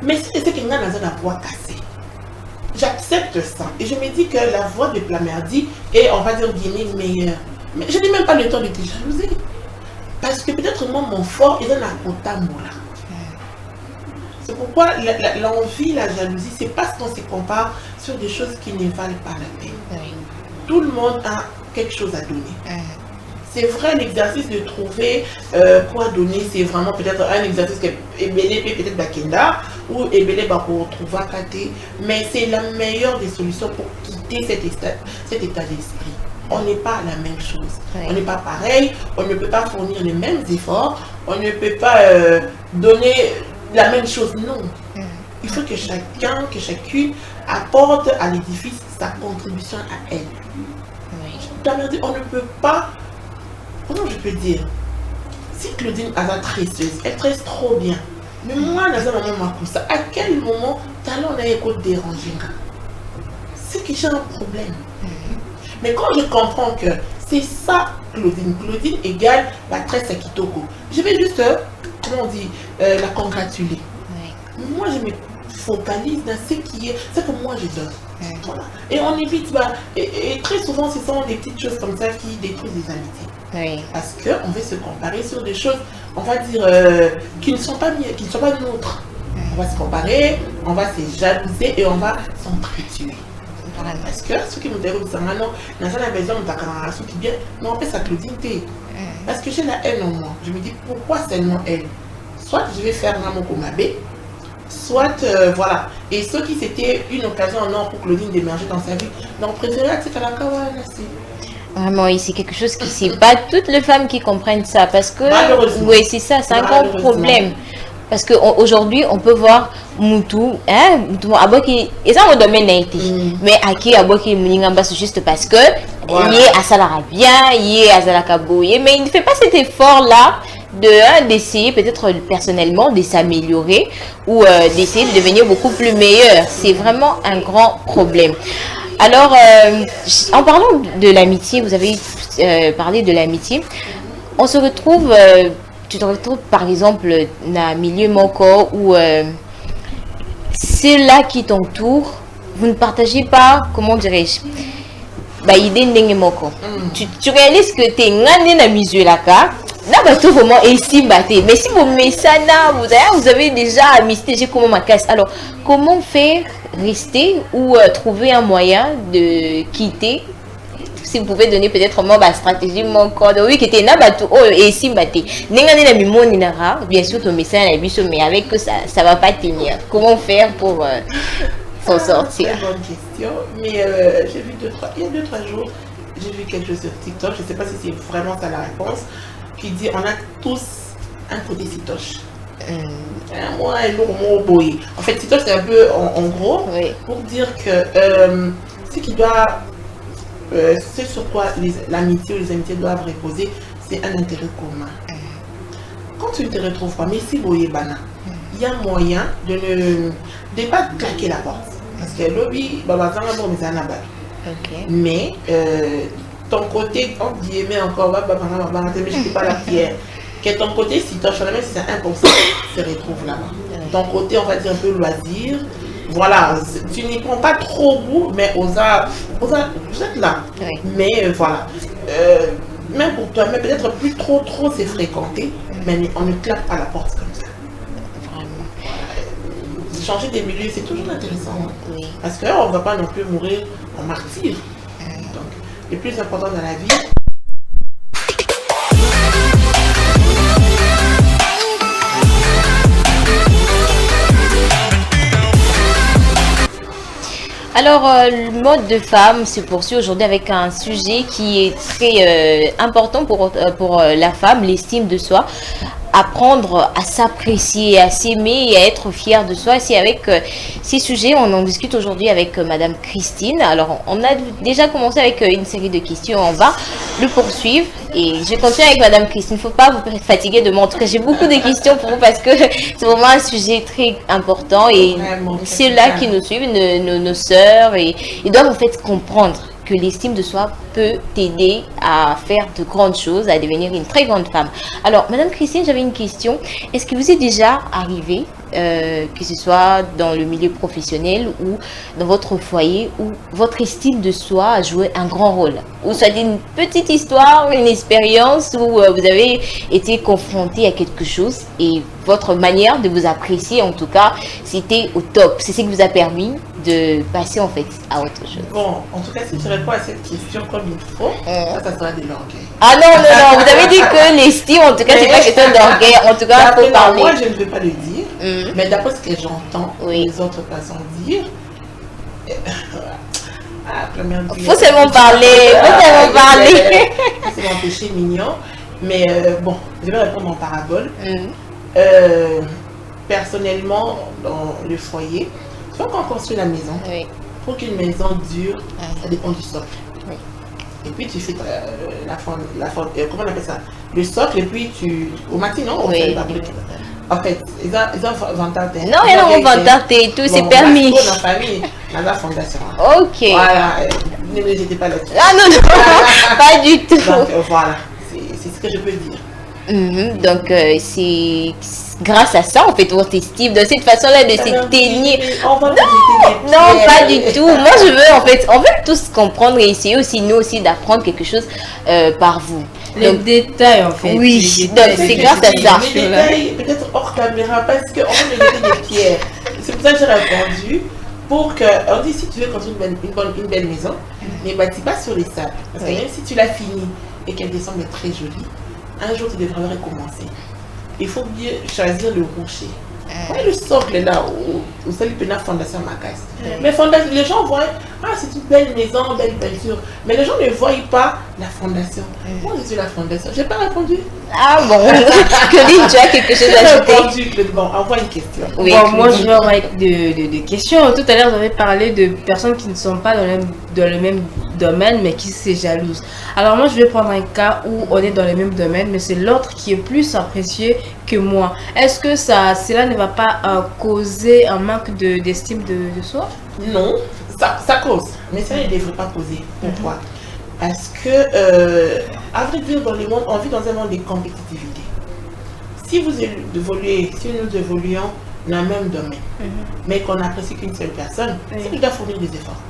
Mais si c'est qu'il y a une voix cassée, j'accepte ça. Et je me dis que la voix de Plamerdi est, on va dire, guillemets, meilleure. Mais je n'ai même pas le temps de te jalouser. Parce que peut-être moi, mon fort, il est dans la Kotamoula. C'est pourquoi l'envie, la jalousie, c'est parce qu'on se compare sur des choses qui ne valent pas la peine. Tout le monde a quelque chose à donner. C'est vrai, l'exercice de trouver quoi donner, c'est vraiment peut-être un exercice que Ebele peut-être Bakenda ou Ebele pour trouver à Kate, mais c'est la meilleure des solutions pour quitter cet état d'esprit. On n'est pas la même chose. On n'est pas pareil, on ne peut pas fournir les mêmes efforts, on ne peut pas donner la même chose, non. Il faut que chacun, que chacune apporte à l'édifice sa contribution à elle. On ne peut pas, comment je peux dire, si Claudine a la tresseuse, elle tresse trop bien. Mais moi, dans un moment, à quel moment talent n'a écouté déranger? C'est que j'ai un problème. Mais quand je comprends que c'est ça, Claudine égale la tresse à Kitoko, je vais juste, comment on dit, la congratuler. Moi, focalise dans ce qui est, ce que moi je donne. Voilà. Et on évite, et très souvent, ce sont des petites choses comme ça qui détruisent les amitiés. Oui. Parce qu'on veut se comparer sur des choses, on va dire, qui ne sont pas nôtres. On va se comparer, on va se jalouser et on va s'entretuer. Parce que ce qui nous déroule, c'est maintenant, dans la maison, on a un qui bien, mais on peut s'acclaudir. Parce que j'ai la haine en moi. Je me dis, pourquoi seulement elle? Soit je vais faire un mot comme abbé, soit voilà. Et ce qui c'était une occasion en or pour Claudine d'émerger dans sa vie, mais on préférait accepter la kawana. Vraiment, oui, c'est quelque chose qui c'est pas toutes les femmes qui comprennent ça parce que oui, c'est ça, c'est un grand problème. Parce qu'aujourd'hui, on peut voir Moutou, hein, Aboki, et ça on domaine a été. Mais Aki Aboki Mouningamba, c'est juste parce que il est à Salarabien, il est à Zalakabouye, mais il ne fait pas cet effort-là d'essayer peut-être personnellement de s'améliorer ou d'essayer de devenir beaucoup plus meilleur. C'est vraiment un grand problème. Alors, en parlant de l'amitié, vous avez parlé de l'amitié, on se retrouve, tu te retrouves par exemple dans un milieu moko où ceux-là qui t'entourent, vous ne partagez pas, comment dirais-je, idée n'engé moko. Tu réalises que tu es ngandé dans milieu là, vraiment ici, mais si vous mettez ça là, vous avez déjà amitié, j'ai comment ma casse. Alors, comment faire rester ou trouver un moyen de quitter? Si vous pouvez donner peut-être moi ma stratégie, mon code, oui, qui était là, et ici, bien sûr, ton message, mais avec que ça va pas tenir. Comment faire pour s'en sortir? C'est une bonne question, mais j'ai vu il y a 2-3 jours, j'ai vu quelque chose sur TikTok, je ne sais pas si c'est vraiment ça la réponse, qui dit on a tous un côté sitoche. Moi, en fait, sitoche, c'est un peu en gros pour dire que ce qui doit. C'est sur quoi l'amitié ou les amitiés doivent reposer, c'est un intérêt commun. Quand tu ne te retrouves pas, mais si vous il y a moyen de ne pas claquer la porte. Parce que lobby, mais ton côté, on dit, mais encore, mais je ne sais pas la pierre. Que ton côté, si tu as même si c'est 1%, se retrouve là-bas. Ton côté, on va dire un peu loisir. Voilà, tu n'y prends pas trop goût, mais vous êtes là. Oui. Mais voilà, même pour toi, mais peut-être plus trop c'est fréquenté, mais on ne claque pas la porte comme ça. Vraiment. Changer des milieux, c'est toujours intéressant. Oui. Parce qu'on ne va pas non plus mourir en martyr. Donc, le plus important dans la vie, alors, le mode de femme se poursuit aujourd'hui avec un sujet qui est très important pour la femme, l'estime de soi. Apprendre à s'apprécier, à s'aimer et à être fier de soi. C'est avec ces sujets, on en discute aujourd'hui avec Madame Christine. Alors, on a déjà commencé avec une série de questions. On va le poursuivre et je continue avec Madame Christine. Il ne faut pas vous fatiguer de montrer. J'ai beaucoup de questions pour vous parce que c'est vraiment un sujet très important et ceux-là qui nous suivent, nos sœurs, et ils doivent en fait comprendre que l'estime de soi peut t'aider à faire de grandes choses, à devenir une très grande femme. Alors, Madame Christine, j'avais une question. Est-ce que vous est déjà arrivé, que ce soit dans le milieu professionnel ou dans votre foyer, où votre estime de soi a joué un grand rôle? Ou soit une petite histoire, une expérience où vous avez été confronté à quelque chose et votre manière de vous apprécier, en tout cas, c'était au top. C'est ce qui vous a permis de passer en fait à autre chose. Bon, en tout cas, si tu réponds à cette question comme il faut, ça sera de l'orgueil. Ah non, vous avez dit que l'estime, en tout cas, c'est pas question d'orgueil. En tout cas, il faut parler. Moi, je ne veux pas le dire, mais d'après ce que j'entends les autres personnes dire, faut seulement parler, c'est mon péché mignon, mais bon, je vais répondre en parabole. Personnellement, dans le foyer, quand on construit la maison, pour qu'une maison dure, ça dépend du socle. Oui. Et puis tu fais comment on appelle ça? Le socle, et puis au matin, non? En fait, ils ont vanté. Non, ils ont vanté, tout c'est permis. Dans la famille, dans la fondation. Ok. Voilà, ne me jetez pas là-dessus. Ah non, pas du tout. Donc voilà, c'est ce que je peux dire. Donc, c'est grâce à ça, on fait votre estime de cette façon-là de se tenir. On va Non, pas du tout. Moi, je veux on veut tous comprendre et essayer aussi, nous aussi, d'apprendre quelque chose par vous. Les Donc, détails en fait. oui, Les donc détails. c'est grâce à ça. Les détails, peut-être hors caméra, parce qu'on va les détails des pierres. C'est pour ça que j'ai répondu. Pour que, on dit, si tu veux construire une belle maison, ne bâtis pas sur les sables. Parce que même si tu l'as finie et qu'elle descend mais très jolie, un jour tu devras recommencer. Il faut bien choisir le rocher. Ouais, le socle là, où ça lui la fondation Macasse. Mais fondation, les gens voient, ah c'est une belle maison, belle peinture. Mais les gens ne voient pas la fondation. Moi je suis la fondation. J'ai pas répondu. Ah bon, Claudine, tu as quelque chose à ajouter? Répondu, Claude. Bon, envoie une question. Oui, Bon, moi, Claudine. je vais avoir de questions. Tout à l'heure, j'avais parlé de personnes qui ne sont pas dans le même domaine, mais qui se jalousent. Alors, moi, je vais prendre un cas où on est dans le même domaine, mais c'est l'autre qui est plus apprécié que moi. Est-ce que cela ne va pas causer un manque d'estime de soi? Non, ça cause. Mais ça ne devrait pas causer. Pourquoi? Parce que, à vrai dire, dans le monde, on vit dans un monde de compétitivité. Si vous évoluez, si nous évoluons dans le même domaine, mais qu'on n'apprécie qu'une seule personne, c'est qu'il doit fournir des efforts.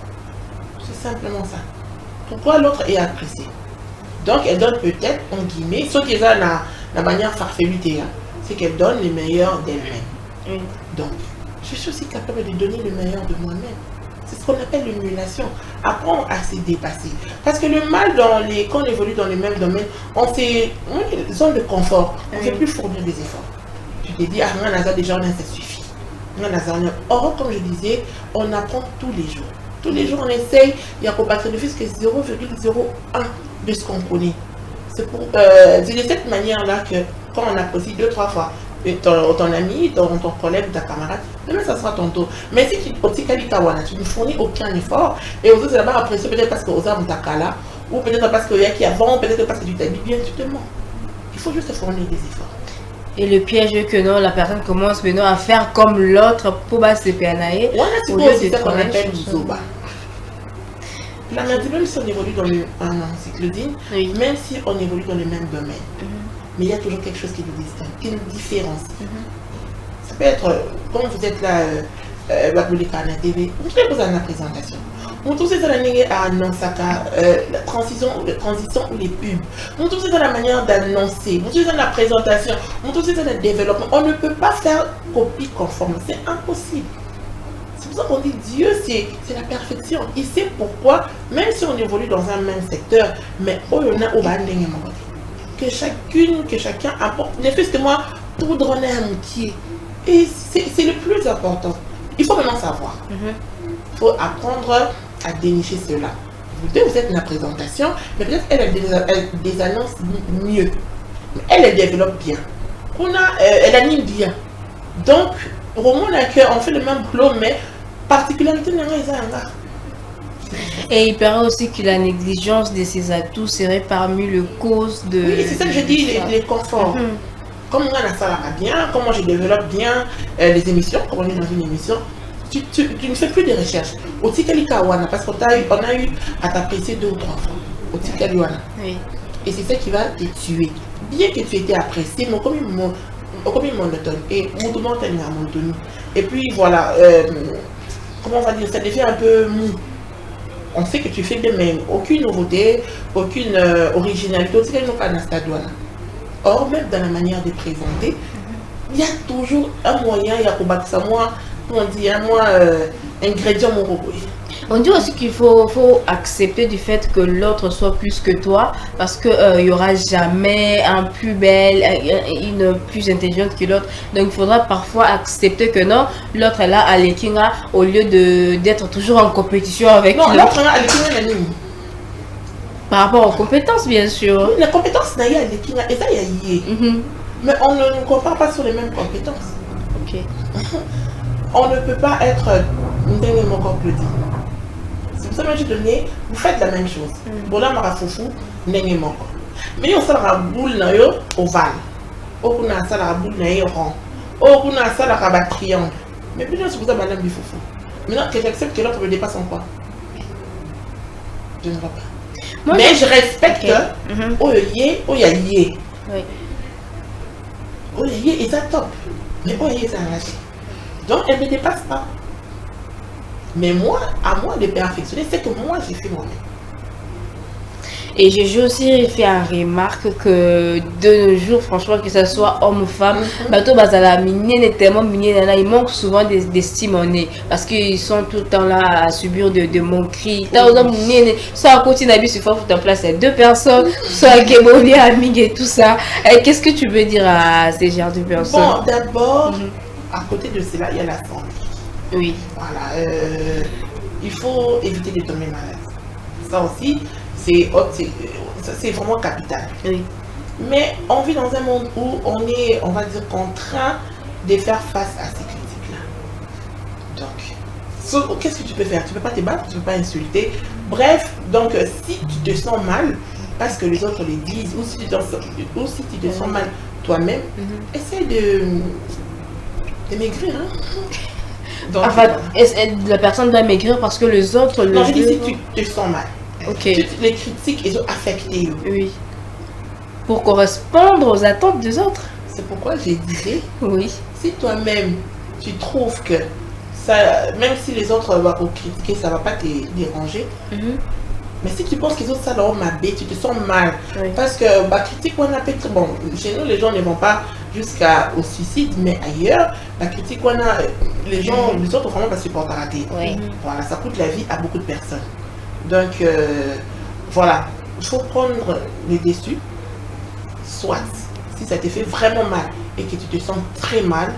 C'est simplement ça. Pourquoi l'autre est apprécié? Donc, elle donne peut-être, en guillemets, ce qui est là, la manière farfelue, c'est qu'elle donne le meilleur d'elle-même. Donc, je suis aussi capable de donner le meilleur de moi-même. C'est ce qu'on appelle l'émulation. Apprendre à se dépasser. Parce que le mal, quand on évolue dans le même domaine, on fait une zone de confort. On ne fait plus fournir des efforts. Je t'ai dit, ah, rien n'a déjà, ça suffit. Or, comme je disais, on apprend tous les jours. Tous les jours, on essaye, il y a pour battre le fils que 0,01 de ce qu'on connaît. C'est de cette manière-là que quand on apprécie 2-3 fois ton ami, ton collègue, ta camarade, demain ça sera ton tour. Mais si tu ne fournis aucun effort, et aux autres, c'est d'abord apprécié peut-être parce que aux hommes là, ou peut-être parce qu'il y a qui avant, peut-être parce que tu t'habilles bien, tu te mens. Il faut juste fournir des efforts. Et le piège est que non, la personne commence maintenant à faire comme l'autre pour se pénailler. Voilà, c'est aussi ça qu'on appelle Zoba. La même si on évolue dans le Claudine, même si on évolue dans le même domaine, mais il y a toujours quelque chose qui nous distingue, qui nous différencie. Ça peut être, quand vous êtes là, la TV, vous pouvez poser la présentation. Vous tous dans la transition ou les pubs. Vous tous dans la manière d'annoncer. Vous tous dans la présentation. Vous tous dans le développement. On ne peut pas faire copie conforme. C'est impossible. C'est pour ça qu'on dit Dieu, c'est la perfection. Il sait pourquoi, même si on évolue dans un même secteur, mais que chacun apporte, ne fût-ce que moi, pour donner un outil. Et c'est le plus important. Il faut vraiment savoir. Il faut apprendre à dénicher cela. Vous deux, vous êtes dans la présentation, mais peut-être elle des annonces mieux. Elle développe bien. Elle anime bien. Donc, au moins, on fait le même boulot, mais particularité n'est pas. Et il paraît aussi que la négligence de ses atouts serait parmi les causes de... Oui, c'est ça que je dis, les conforts. Comme moi, ça va bien, comment je développe bien les émissions, comme on est dans une émission, tu ne fais plus de recherches. Au Tikalikawana, parce qu'on a eu à t'apprécier 2 ou 3 fois. Au Tikaliwana. Oui. Et c'est ça qui va te tuer. Bien que tu étais apprécié, mais comme il monotone. Et mon monotone. Et puis voilà, comment on va dire, ça devient un peu mou. On sait que tu fais bien, mais aucune nouveauté, aucune originalité. Au Tikalikawana. Or, même dans la manière de présenter, il y a toujours un moyen, il y a on dit ingrédient mon robot. On dit aussi qu'il faut accepter du fait que l'autre soit plus que toi, parce qu'il n'y aura jamais un plus belle, une plus intelligente que l'autre. Donc il faudra parfois accepter que non, l'autre est là à l'équina au lieu d'être toujours en compétition avec l'autre. Non, l'autre est à l'équina. Par rapport aux compétences, bien sûr. Oui, les compétences, il y a l'équina et ça, il y a. Mais on ne compare pas sur les mêmes compétences. Ok. On ne peut pas être mon corps plus dit. C'est pour ça que je donné, vous faites la même chose. Bon là, marafoufou, n'est mon corps. Mais on s'en a boule ovale. On a ça la boule rond. On a ça la triangle. Mais plus c'est pour ça madame bifoufou. Maintenant que j'accepte que l'autre me dépasse en quoi? Je ne vois pas. Mais je respecte. Oui. oui, et ça top. Mais oui, ça arrête. Donc, elle ne me dépasse pas. Mais moi, à moi de perfectionner, c'est que moi, j'ai fait moi-même. Et j'ai aussi fait une remarque que de nos jours, franchement, que ce soit homme ou femme, bateau bazala minier est tellement minier, il manque souvent d'estime en eux parce qu'ils sont tout le temps là à subir de moqueries. Là, aux hommes minier, soit à côté d'habit, il faut foutre en place deux personnes, soit à Kéboli, Amig et tout ça. Qu'est-ce que tu veux dire à ces genres de personnes? Bon, d'abord, à côté de cela, il y a la santé. Oui. Voilà. Il faut éviter de tomber malade. Ça aussi, c'est vraiment capital. Oui. Mais on vit dans un monde où on est, on va dire, contraint de faire face à ces critiques-là. Donc, qu'est-ce que tu peux faire? Tu ne peux pas te battre, tu ne peux pas insulter. Bref, donc si tu te sens mal, parce que les autres les disent, ou si tu te sens mal toi-même, essaie de maigrir. Hein? Donc, enfin, la personne doit maigrir parce que les autres non, je dis si tu te sens mal. Ok. Les critiques, ils ont affecté. Oui. Pour correspondre aux attentes des autres. C'est pourquoi j'ai dit, oui. Si toi-même, tu trouves que ça, même si les autres vont critiquer, ça ne va pas te déranger, mais si tu penses que les autres, ça leur m'habille, tu te sens mal. Oui. Parce que, critique, on a fait, bon, chez nous, les gens ne vont pas jusqu'au suicide, mais ailleurs, la critique, on a, les autres, vraiment, pas supporter à rater. Oui. Voilà, ça coûte la vie à beaucoup de personnes. Donc, voilà, il faut prendre les déçus, soit, si ça te fait vraiment mal et que tu te sens très mal,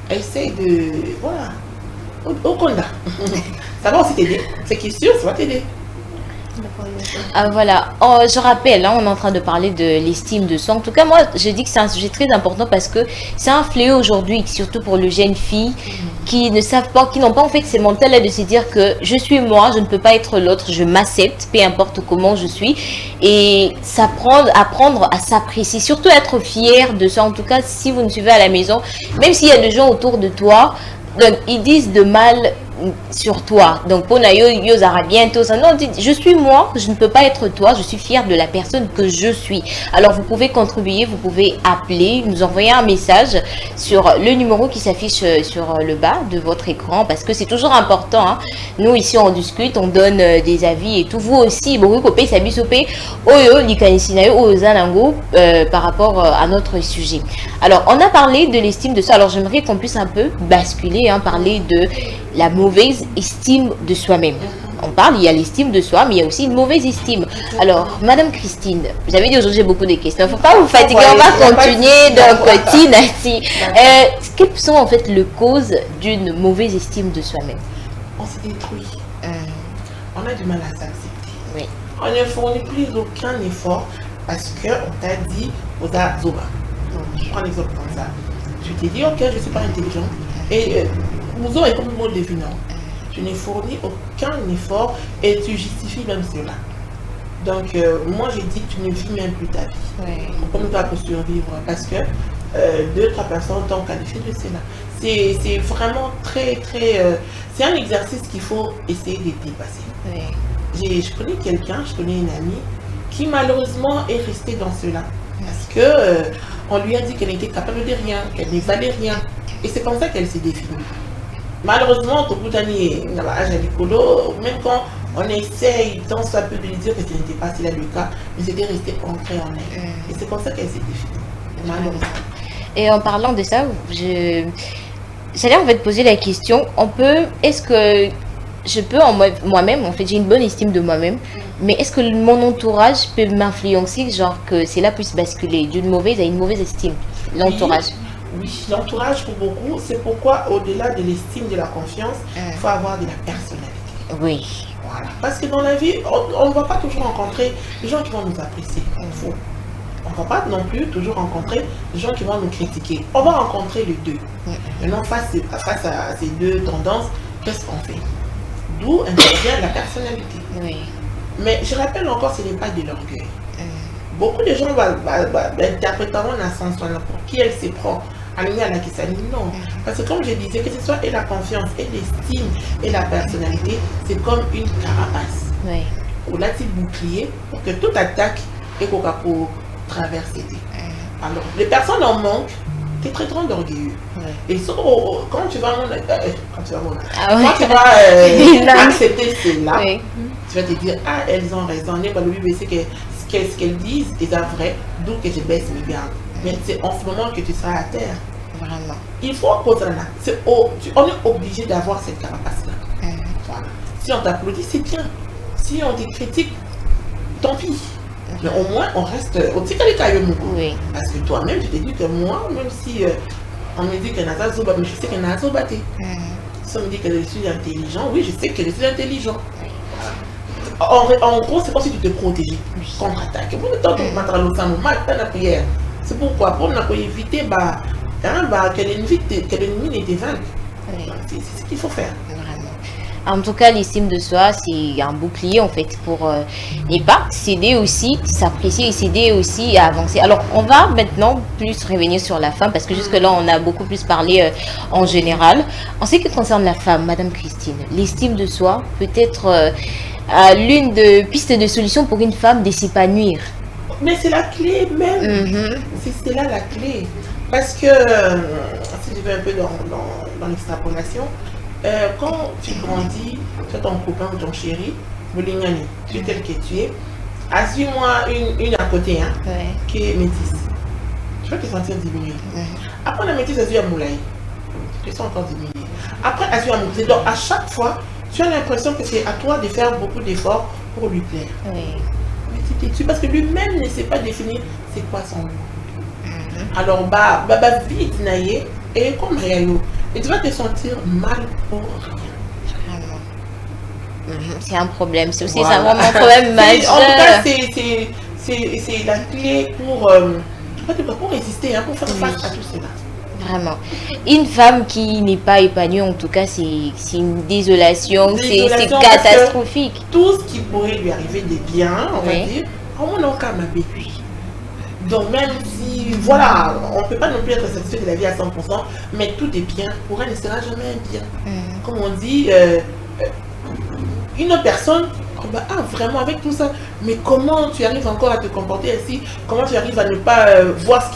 essaye de, voilà, au Conda. Ça va aussi t'aider, c'est qui est sûr, ça va t'aider. Voilà, je rappelle, hein, on est en train de parler de l'estime de soi. En tout cas, moi, je dis que c'est un sujet très important parce que c'est un fléau aujourd'hui, surtout pour les jeunes filles qui ne savent pas, qui n'ont pas en fait ces mentales-là de se dire que je suis moi, je ne peux pas être l'autre, je m'accepte, peu importe comment je suis. Et apprendre à s'apprécier, surtout être fier de soi. En tout cas, si vous me suivez à la maison, même s'il y a des gens autour de toi, donc ils disent de mal sur toi. Donc pour Nayo, Yozara bientôt ça. Non, je suis moi, je ne peux pas être toi, je suis fière de la personne que je suis. Alors vous pouvez contribuer, vous pouvez appeler, nous envoyer un message sur le numéro qui s'affiche sur le bas de votre écran parce que c'est toujours important. Hein. Nous ici on discute, on donne des avis et tout. Vous aussi, par rapport à notre sujet. Alors on a parlé de l'estime de soi. Alors j'aimerais qu'on puisse un peu basculer, hein, parler de la mauvaise estime de soi-même. On parle, il y a l'estime de soi, mais il y a aussi une mauvaise estime. Alors, Madame Christine, vous avez dit aujourd'hui j'ai beaucoup de questions. Il ne faut pas vous fatiguer, on va continuer. Donc, Tina, quelles sont en fait les causes d'une mauvaise estime de soi-même? On se détruit. On a du mal à s'accepter. Oui. On ne fournit plus aucun effort parce qu'on t'a dit, Zoba. Je prends l'exemple comme ça. Tu t'es dit, ok, je ne suis pas intelligent. Et Mouzo est complètement devinant. Tu ne fournis aucun effort et tu justifies même cela. Donc, moi, j'ai dit que tu ne vis même plus ta vie. Oui. Comme toi pour survivre. Parce que 2-3 personnes t'ont qualifié de cela. C'est vraiment très, très... c'est un exercice qu'il faut essayer de dépasser. Oui. Je connais quelqu'un, je connais une amie qui malheureusement est restée dans cela. Parce que on lui a dit qu'elle n'était capable de rien, qu'elle ne valait rien. Et c'est comme ça qu'elle s'est définie. Malheureusement, au bout d'année, même quand on essaye tant soit peu de lui dire que ce n'était pas le cas, mais c'était resté ancré en elle. Et c'est comme ça qu'elle s'est définie. Malheureusement. Et en parlant de ça, j'allais en fait poser la question, est-ce que je peux moi-même, en fait j'ai une bonne estime de moi-même, mais est-ce que mon entourage peut m'influencer, genre que cela puisse basculer d'une mauvaise à une mauvaise estime, l'entourage? Oui, l'entourage pour beaucoup, c'est pourquoi au-delà de l'estime, de la confiance, il faut avoir de la personnalité. Oui. Voilà. Parce que dans la vie, on ne va pas toujours rencontrer des gens qui vont nous apprécier. On ne va pas non plus toujours rencontrer des gens qui vont nous critiquer. On va rencontrer les deux. Maintenant, face à ces deux tendances, qu'est-ce qu'on fait? D'où intervient la personnalité. Oui. Mais je rappelle encore, ce n'est pas de l'orgueil. Beaucoup de gens interpréteront la sens pour qui elle se prend. Non. Parce que comme je disais, que ce soit et la confiance, et l'estime, et la personnalité, c'est comme une carapace. Oui. Ou là-t-il bouclier pour que toute attaque et pour traverser. Alors, les personnes en manque tu es très grande orgueilleuse. Ouais. Et quand tu vas Ah ouais. quand tu vas accepter cela, Oui. tu vas te dire, ah, elles ont raison. On est pas le but, c'est que ce qu'elles disent est vrai, d'où que je baisse mes gardes. Mais c'est en ce moment que tu seras à terre. Vraiment. Il faut cause là. On est obligé d'avoir cette carapace-là. Voilà. Si on t'applaudit, c'est bien. Si on te critique, tant pis. Mais au moins, on reste au petit Oui. parce que toi-même, tu t'es dit que moi, même si on me dit que Naza Zoba, mais je sais que Naza Zoba. Si on me dit que je suis intelligent, oui, je sais que je suis intelligent. En gros, c'est comme si tu te protégeais contre-attaque. Pour le temps de mettre la prière. C'est pourquoi, pour éviter que l'ennemi ne te vainque. C'est ce qu'il faut faire. En tout cas, l'estime de soi, c'est un bouclier en fait pour ne pas s'aider aussi, s'apprécier et s'aider aussi à avancer. Alors, on va maintenant plus revenir sur la femme parce que jusque-là, on a beaucoup plus parlé en général. En ce qui concerne la femme, Madame Christine, l'estime de soi peut être l'une des pistes de solution pour une femme de s'épanouir. Mais c'est la clé même. C'est là la clé. Parce que, si je vais un peu dans l'extrapolation, quand tu grandis, tu as ton copain ou ton chéri, tu es tel que tu es, assure-moi une à côté, qui est métisse. Tu vas te sentir diminué. Après la métisse, assure à Moulay. Tu te sens encore diminué. Après, assure à Moulay. Donc, à chaque fois, tu as l'impression que c'est à toi de faire beaucoup d'efforts pour lui plaire. Mais tu t'es tué parce que lui-même ne sait pas définir c'est quoi son goût. Alors, vite, naïe, et comme Réalo. Et tu vas te sentir mal pour rien. C'est un problème. C'est aussi vraiment un problème majeur. En tout cas, c'est la clé pour résister, pour faire face à tout cela. Vraiment. Une femme qui n'est pas épanouie, en tout cas, c'est une désolation, c'est catastrophique. Tout ce qui pourrait lui arriver de bien, on va dire, on n'a qu'à m'habituer. Donc même si, voilà, on ne peut pas non plus être satisfait de la vie à 100%, mais tout est bien, pour elle ne sera jamais bien. Comme on dit, une personne, vraiment avec tout ça, mais comment tu arrives encore à te comporter ainsi, comment tu arrives à ne pas voir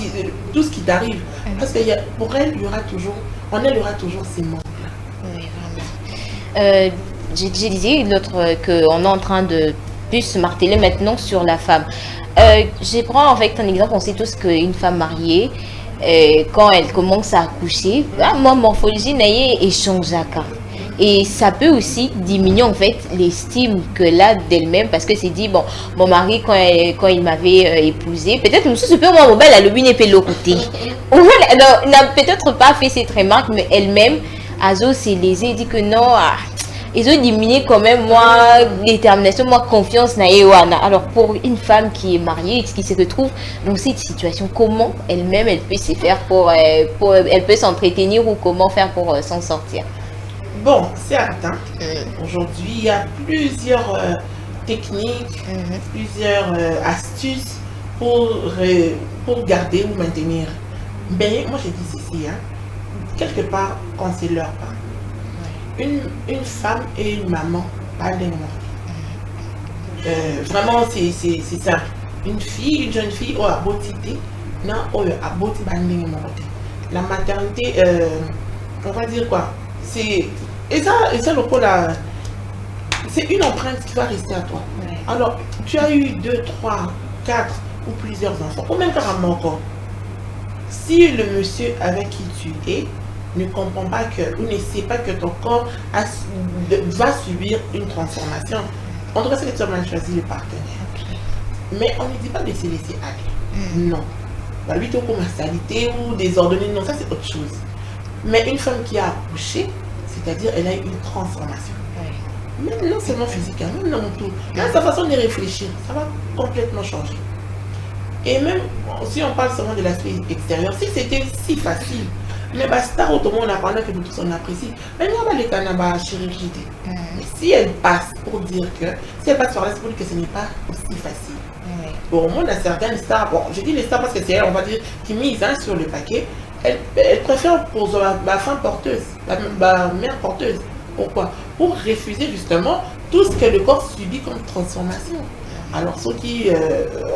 tout ce qui t'arrive. Parce que pour elle, il y aura toujours ces manques-là. Oui, vraiment. Je disais l'autre qu'on est en train de plus se marteler maintenant sur la femme. Je prends en fait un exemple, on sait tous qu'une femme mariée, quand elle commence à accoucher, moi, morphologie n'est échange à cas. Et ça peut aussi diminuer en fait l'estime qu'elle a d'elle-même parce que c'est dit, bon, mon mari quand il m'avait épousé, peut-être nous super moi mon bel a le but n'est pas le côté. Il n'a peut-être pas fait cette remarque, mais elle-même, Azo s'est lésée, dit que non, ils ont diminué quand même moi détermination, moi confiance na Ewana. Alors pour une femme qui est mariée, qui se retrouve dans cette situation, comment elle-même elle peut se faire elle peut s'entretenir ou comment faire pour s'en sortir? Bon, certes, aujourd'hui il y a plusieurs techniques, plusieurs astuces pour garder ou maintenir. Mais moi je dis ceci, quelque part quand c'est leur part. Une femme et une maman, pas des vraiment, c'est simple. Une jeune fille, a beauté, non, a beauté, la maternité, on va dire quoi? Et ça, le coup là, c'est une empreinte qui va rester à toi. Alors, tu as eu 2, 3, 4 ou plusieurs enfants, ou même carrément encore. Si le monsieur avec qui tu es ne comprend pas ou ne sait pas que ton corps va subir une transformation, on devrait se dire mal choisir le partenaire. Mais on ne dit pas de se laisser aller. Non. Lui, tu as salité ou désordonné, non, ça c'est autre chose. Mais une femme qui a accouché, c'est-à-dire elle a eu une transformation. Même non seulement physique, même dans tout. Même sa façon de réfléchir, ça va complètement changer. Et même si on parle seulement de l'aspect extérieur, si c'était si facile, mais star autrement on a parlé que nous tous on apprécie. Mais il y a les canabas chirurgie. Mais si elle passe pour dire que, si elle passe par là, c'est pour dire que ce n'est pas aussi facile. Bon, au moins, il y a certaines stars, bon, je dis les stars parce que c'est elle, on va dire, qui misent sur le paquet, elle préfère pour la femme porteuse, la mère porteuse. Pourquoi? Pour refuser justement tout ce que le corps subit comme transformation. Alors, ceux qui,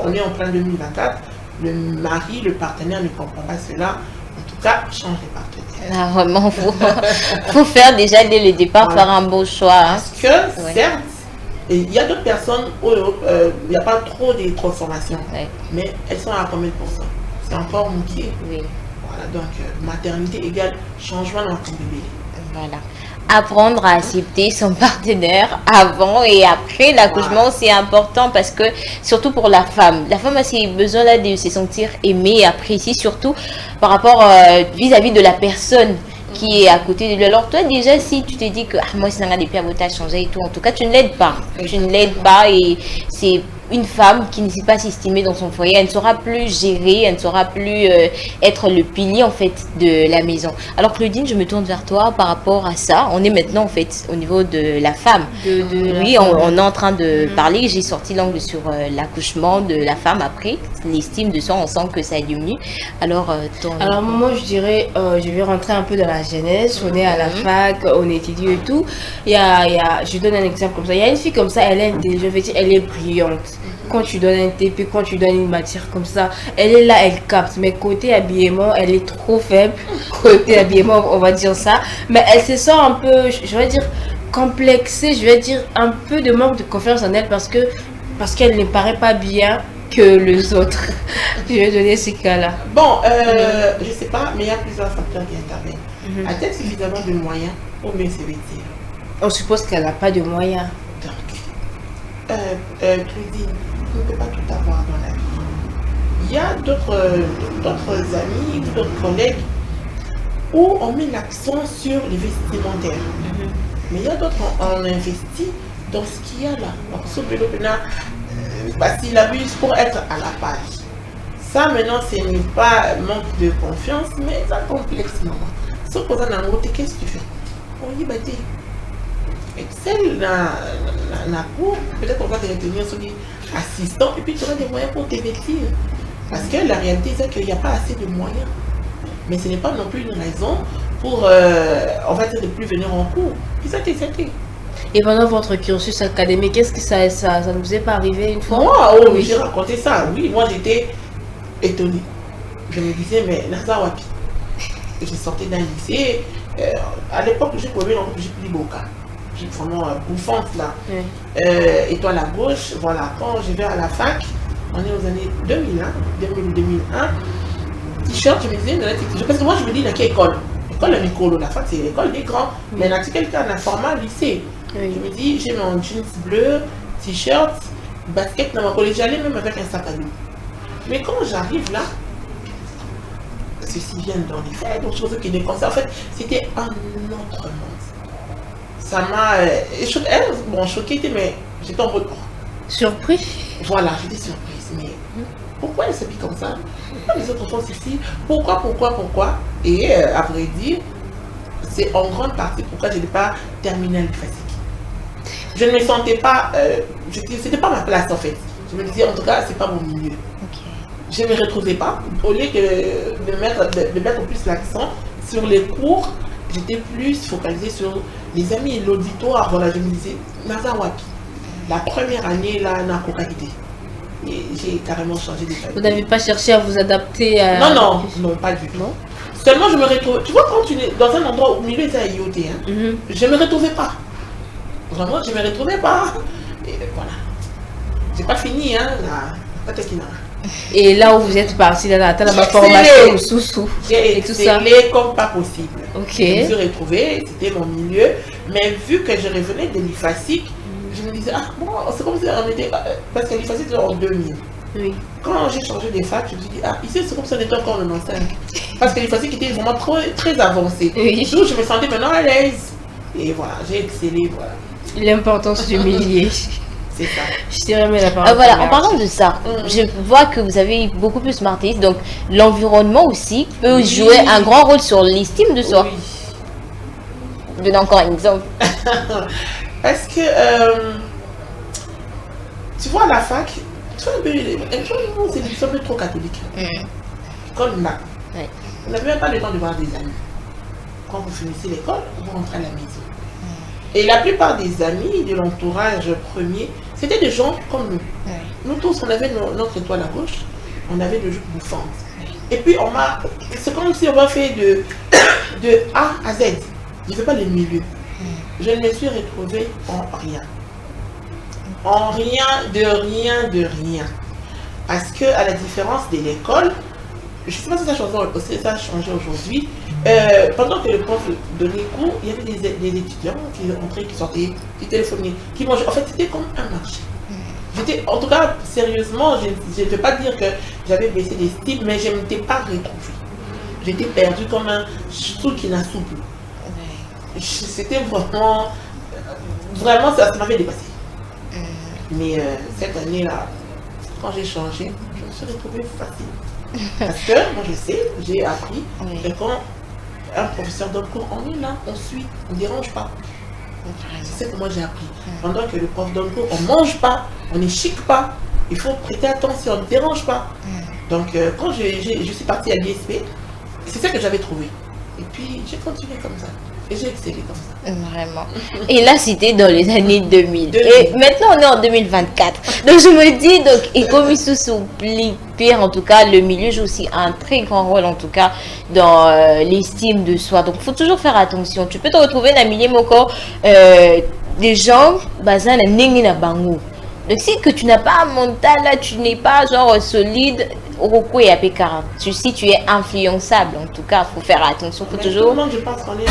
on est en plein 2024, le mari, le partenaire ne comprend pas cela. En tout cas, change de partenaire. Ah, vraiment, faut faire déjà dès le départ, Voilà. faire un beau choix. Hein. Parce que, Ouais. certes, il y a d'autres personnes où il n'y a pas trop de transformations, Ouais. mais elles sont à combien de pourcents? C'est encore moitié. Oui, Voilà, donc maternité égale changement dans ton bébé. voilà. Apprendre à accepter son partenaire avant et après l'accouchement, c'est important parce que, surtout pour la femme a ces besoins-là de se sentir aimée, appréciée, surtout par rapport vis-à-vis de la personne qui est à côté de lui. Alors toi déjà, si tu te dis que moi c'est un des pires à changer et tout, en tout cas tu ne l'aides pas. Tu ne l'aides pas et c'est une femme qui ne sait pas s'estimer dans son foyer, elle ne saura plus gérer, elle ne saura plus être le pilier en fait de la maison. Alors Claudine, je me tourne vers toi par rapport à ça. On est maintenant en fait au niveau de la femme. Oui, on est en train de parler. J'ai sorti l'angle sur l'accouchement de la femme après, l'estime de soi, on sent que ça a diminué. Alors, Alors moi je dirais, je vais rentrer un peu dans la jeunesse, on est à la fac, on étudie et tout. Je donne un exemple comme ça, il y a une fille comme ça, elle est intelligente, je vais dire, elle est brillante. Quand tu donnes un TP, quand tu donnes une matière comme ça, elle est là, elle capte. Mais côté habillement, elle est trop faible. Côté habillement, on va dire ça. Mais elle se sent un peu, je vais dire, complexée, je vais dire, un peu de manque de confiance en elle parce qu'elle ne paraît pas bien que les autres. Je vais donner ces cas-là. Bon, je sais pas, mais il y a plusieurs facteurs qui interviennent. A-t-elle suffisamment de moyens pour mieux se vêtir? On suppose qu'elle n'a pas de moyens. Donc, Claudine, on ne peut pas tout avoir dans la vie. Il y a d'autres amis ou d'autres collègues où on met l'accent sur les vestimentaires. Mais il y a d'autres, on investit dans ce qu'il y a là. Donc, ce vélo-pénal, parce qu'il abuse pour être à la page. Ça, maintenant, ce n'est pas manque de confiance, mais ça complexe, maman. Sauf que ça, qu'est-ce que tu fais? On y battait. Excel na cour, peut-être on va te retenir sur les assistants et puis tu auras des moyens pour te vêtir. Parce que la réalité, c'est qu'il n'y a pas assez de moyens. Mais ce n'est pas non plus une raison pour, on va dire, de ne plus venir en cours. Et ça, c'était. Et pendant votre cursus académique, est-ce que ça ne vous est pas arrivé une fois? Moi, oh, Oui. j'ai raconté ça. Oui, moi, j'étais étonnée. Je me disais, mais Naza Wapi. Je sortais d'un lycée. À l'époque, j'ai pris Boka. J'ai vraiment bouffante là. Oui. Étoile à gauche, voilà. Quand je vais à la fac, on est aux années 2000, 2001. T-shirt, je me disais, parce que moi je me dis, la quelle école? L'école de Nicolo, la fac c'est l'école des grands. Mais là, c'est quelqu'un d'un format lycée. Oui. Je me dis, j'ai mon jeans bleu, t-shirt, basket dans ma collège, j'allais même avec un sac à dos. Mais quand j'arrive là, ceci vient dans les faits, donc chose qui déconseille. En fait, c'était un autre monde. Ça m'a choqué, mais j'étais en mode Surpris? voilà, j'étais surprise. Mais pourquoi elle s'habille comme ça? Pourquoi les autres font ceci? Pourquoi? Et à vrai dire, c'est en grande partie pourquoi je n'ai pas terminé le physique. Je ne me sentais pas, c'était pas ma place en fait. Je me disais en tout cas, c'est pas mon milieu. Je ne me retrouvais pas. Au lieu de mettre plus l'accent sur les cours, j'étais plus focalisée sur les amis et l'auditoire. Voilà, je me disais, Naza Wapi, la première année, là, n'a pas quitté. Et j'ai carrément changé de famille. Vous n'avez pas cherché à vous adapter à... Non, pas du tout. Seulement, je me retrouve. Tu vois, quand tu es dans un endroit où le milieu était à IoT, je ne me retrouvais pas. Vraiment, je ne me retrouvais pas. Et voilà. J'ai pas fini, la Tatakina. Et là où vous êtes parti, là, dans ma formation au sous-sous et tout ça. J'ai comme pas possible. Ok. Je me suis retrouvée, c'était mon milieu. Mais vu que je revenais de l'IFASIC, je me disais, bon, c'est comme si on était. Parce que l'IFASIC c'était en 2000. Oui. Quand j'ai changé de fac, je me suis dit, ici c'est comme si on était encore en 95. Parce que l'IFASIC était vraiment très avancé. Oui. Donc je me sentais maintenant à l'aise. Et voilà, j'ai excellé, voilà. L'importance du milieu. C'est ça. Je te remets la parole. Voilà, en parlant de ça, je vois que vous avez beaucoup plus marqué. Donc, l'environnement aussi peut jouer un grand rôle sur l'estime de soi. Oui. Donne encore un exemple. Parce que, tu vois, la fac, tu vois, c'est un peu trop catholique. Comme là, on n'avait même pas le temps de voir des amis. Quand vous finissez l'école, vous rentrez à la maison. Et la plupart des amis de l'entourage premier, c'était des gens comme nous. Nous tous, on avait notre étoile à gauche, on avait le jupe bouffante. Et puis c'est comme si on m'a fait de A à Z. Je ne fais pas le milieu. Je me suis retrouvée en rien. En rien, de rien. Parce que, à la différence de l'école, je ne sais pas si ça a changé aujourd'hui. Pendant que le prof donnait cours, il y avait des étudiants qui entraient, qui sortaient, qui téléphonaient, qui mangeaient. En fait, c'était comme un marché. En tout cas, sérieusement, je ne veux pas dire que j'avais baissé d'estime, mais je ne m'étais pas retrouvée. J'étais perdue comme un truc qui n'a souple. C'était vraiment, ça m'avait dépassé. Mais cette année-là, quand j'ai changé, je me suis retrouvée facile. Parce que, moi je sais, j'ai appris que quand un professeur donne cours, on est là, on suit, on ne dérange pas. C'est ce que moi j'ai appris. Pendant que le prof donne cours, on ne mange pas, on ne chic pas. Il faut prêter attention, on ne dérange pas. Donc quand je suis partie à l'ISP, c'est ça que j'avais trouvé. Et puis j'ai continué comme ça. Et j'ai excellé comme ça. Vraiment. Et là, c'était dans les années 2000. Et maintenant, on est en 2024. Donc, je me dis, et comme il se s'oublie, pire, en tout cas, le milieu joue aussi un très grand rôle, en tout cas, dans l'estime de soi. Donc, il faut toujours faire attention. Tu peux te retrouver dans un milieu moko, des gens, basés na nengi na bango. Donc, si que tu n'as pas un mental, là, tu n'es pas genre solide, si tu es influençable, en tout cas, il faut faire attention. Faut toujours. Je pense qu'on est...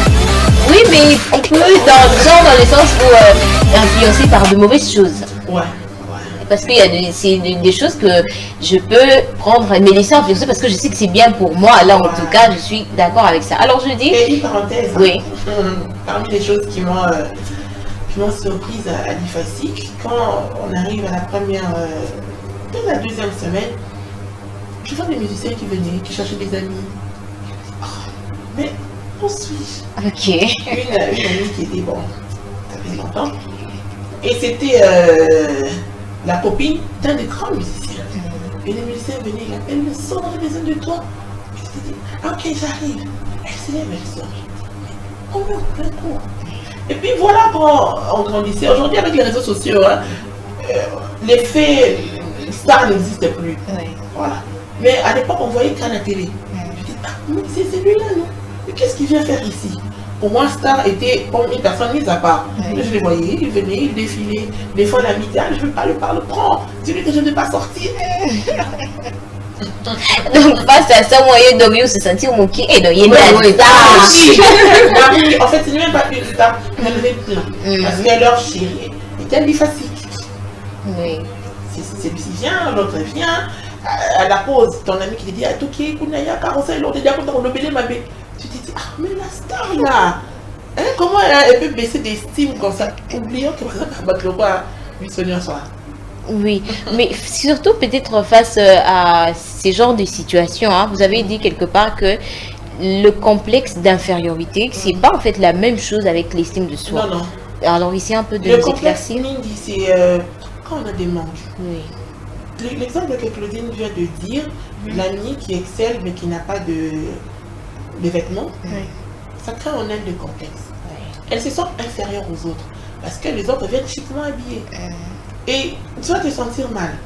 Oui, mais on peut dans le sens où influencé par de mauvaises choses. Ouais. Parce qu'il y a des choses que je peux prendre, mais laisser influencer parce que je sais que c'est bien pour moi. Là, en tout cas, je suis d'accord avec ça. Alors, je dis. Et une parenthèse. Oui. Parmi les choses qui m'ont surprise à l'IFASIC, quand on arrive à la première, dès la deuxième semaine, je vois des musiciens qui venaient, qui cherchaient des amis. Oh, mais où suis-je? Ok. Une amie qui était, bon, ça fait longtemps. Et c'était la copine d'un des grands musiciens. Et les musiciens venaient, elle me sort, j'ai besoin de toi. Et je dis, ok, j'arrive. Elle se lève, elle sort. On est en plein cours. Et puis voilà quand on grandissait. Aujourd'hui, avec les réseaux sociaux, hein, l'effet star n'existe plus. Oui. Voilà. Mais à l'époque, on voyait qu'à la télé. Je dis, ah, mais c'est celui-là, non? Mais qu'est-ce qu'il vient faire ici? Pour moi, star était comme une personne mise à part. Oui. Je les voyais, ils venaient, ils défilaient. Des fois, la midi, je ne veux pas le parler, prends. Celui que je ne vais pas sortir. Donc, face à ça, moi, il se sentir moqué et donc il y a une star. En fait, ce n'est même pas une star, elle avait plein. Parce que leur chérie était bifasique. Oui. C'est viens, l'autre vient. À la pause, ton ami qui te dit, Toki, Kunaya, Carousel, l'autre dit, tu te dis, ah, mais la star là, hein, comment elle peut baisser d'estime comme ça? Oublions que par exemple, elle va te le voir 8 heures soir. Oui, mais surtout peut-être face à ces genres de situations, hein, vous avez dit quelque part que le complexe d'infériorité, c'est pas en fait la même chose avec l'estime de soi. Non, non. Alors ici un peu de le nous complexe, éclaircir. c'est quand on a des manques. Oui. L'exemple que Claudine vient de dire, l'amie qui excelle mais qui n'a pas de vêtements, ça crée un aile de complexe. Elle se sent inférieure aux autres parce que les autres viennent chiquement habillés. Et tu vas te sentir mal.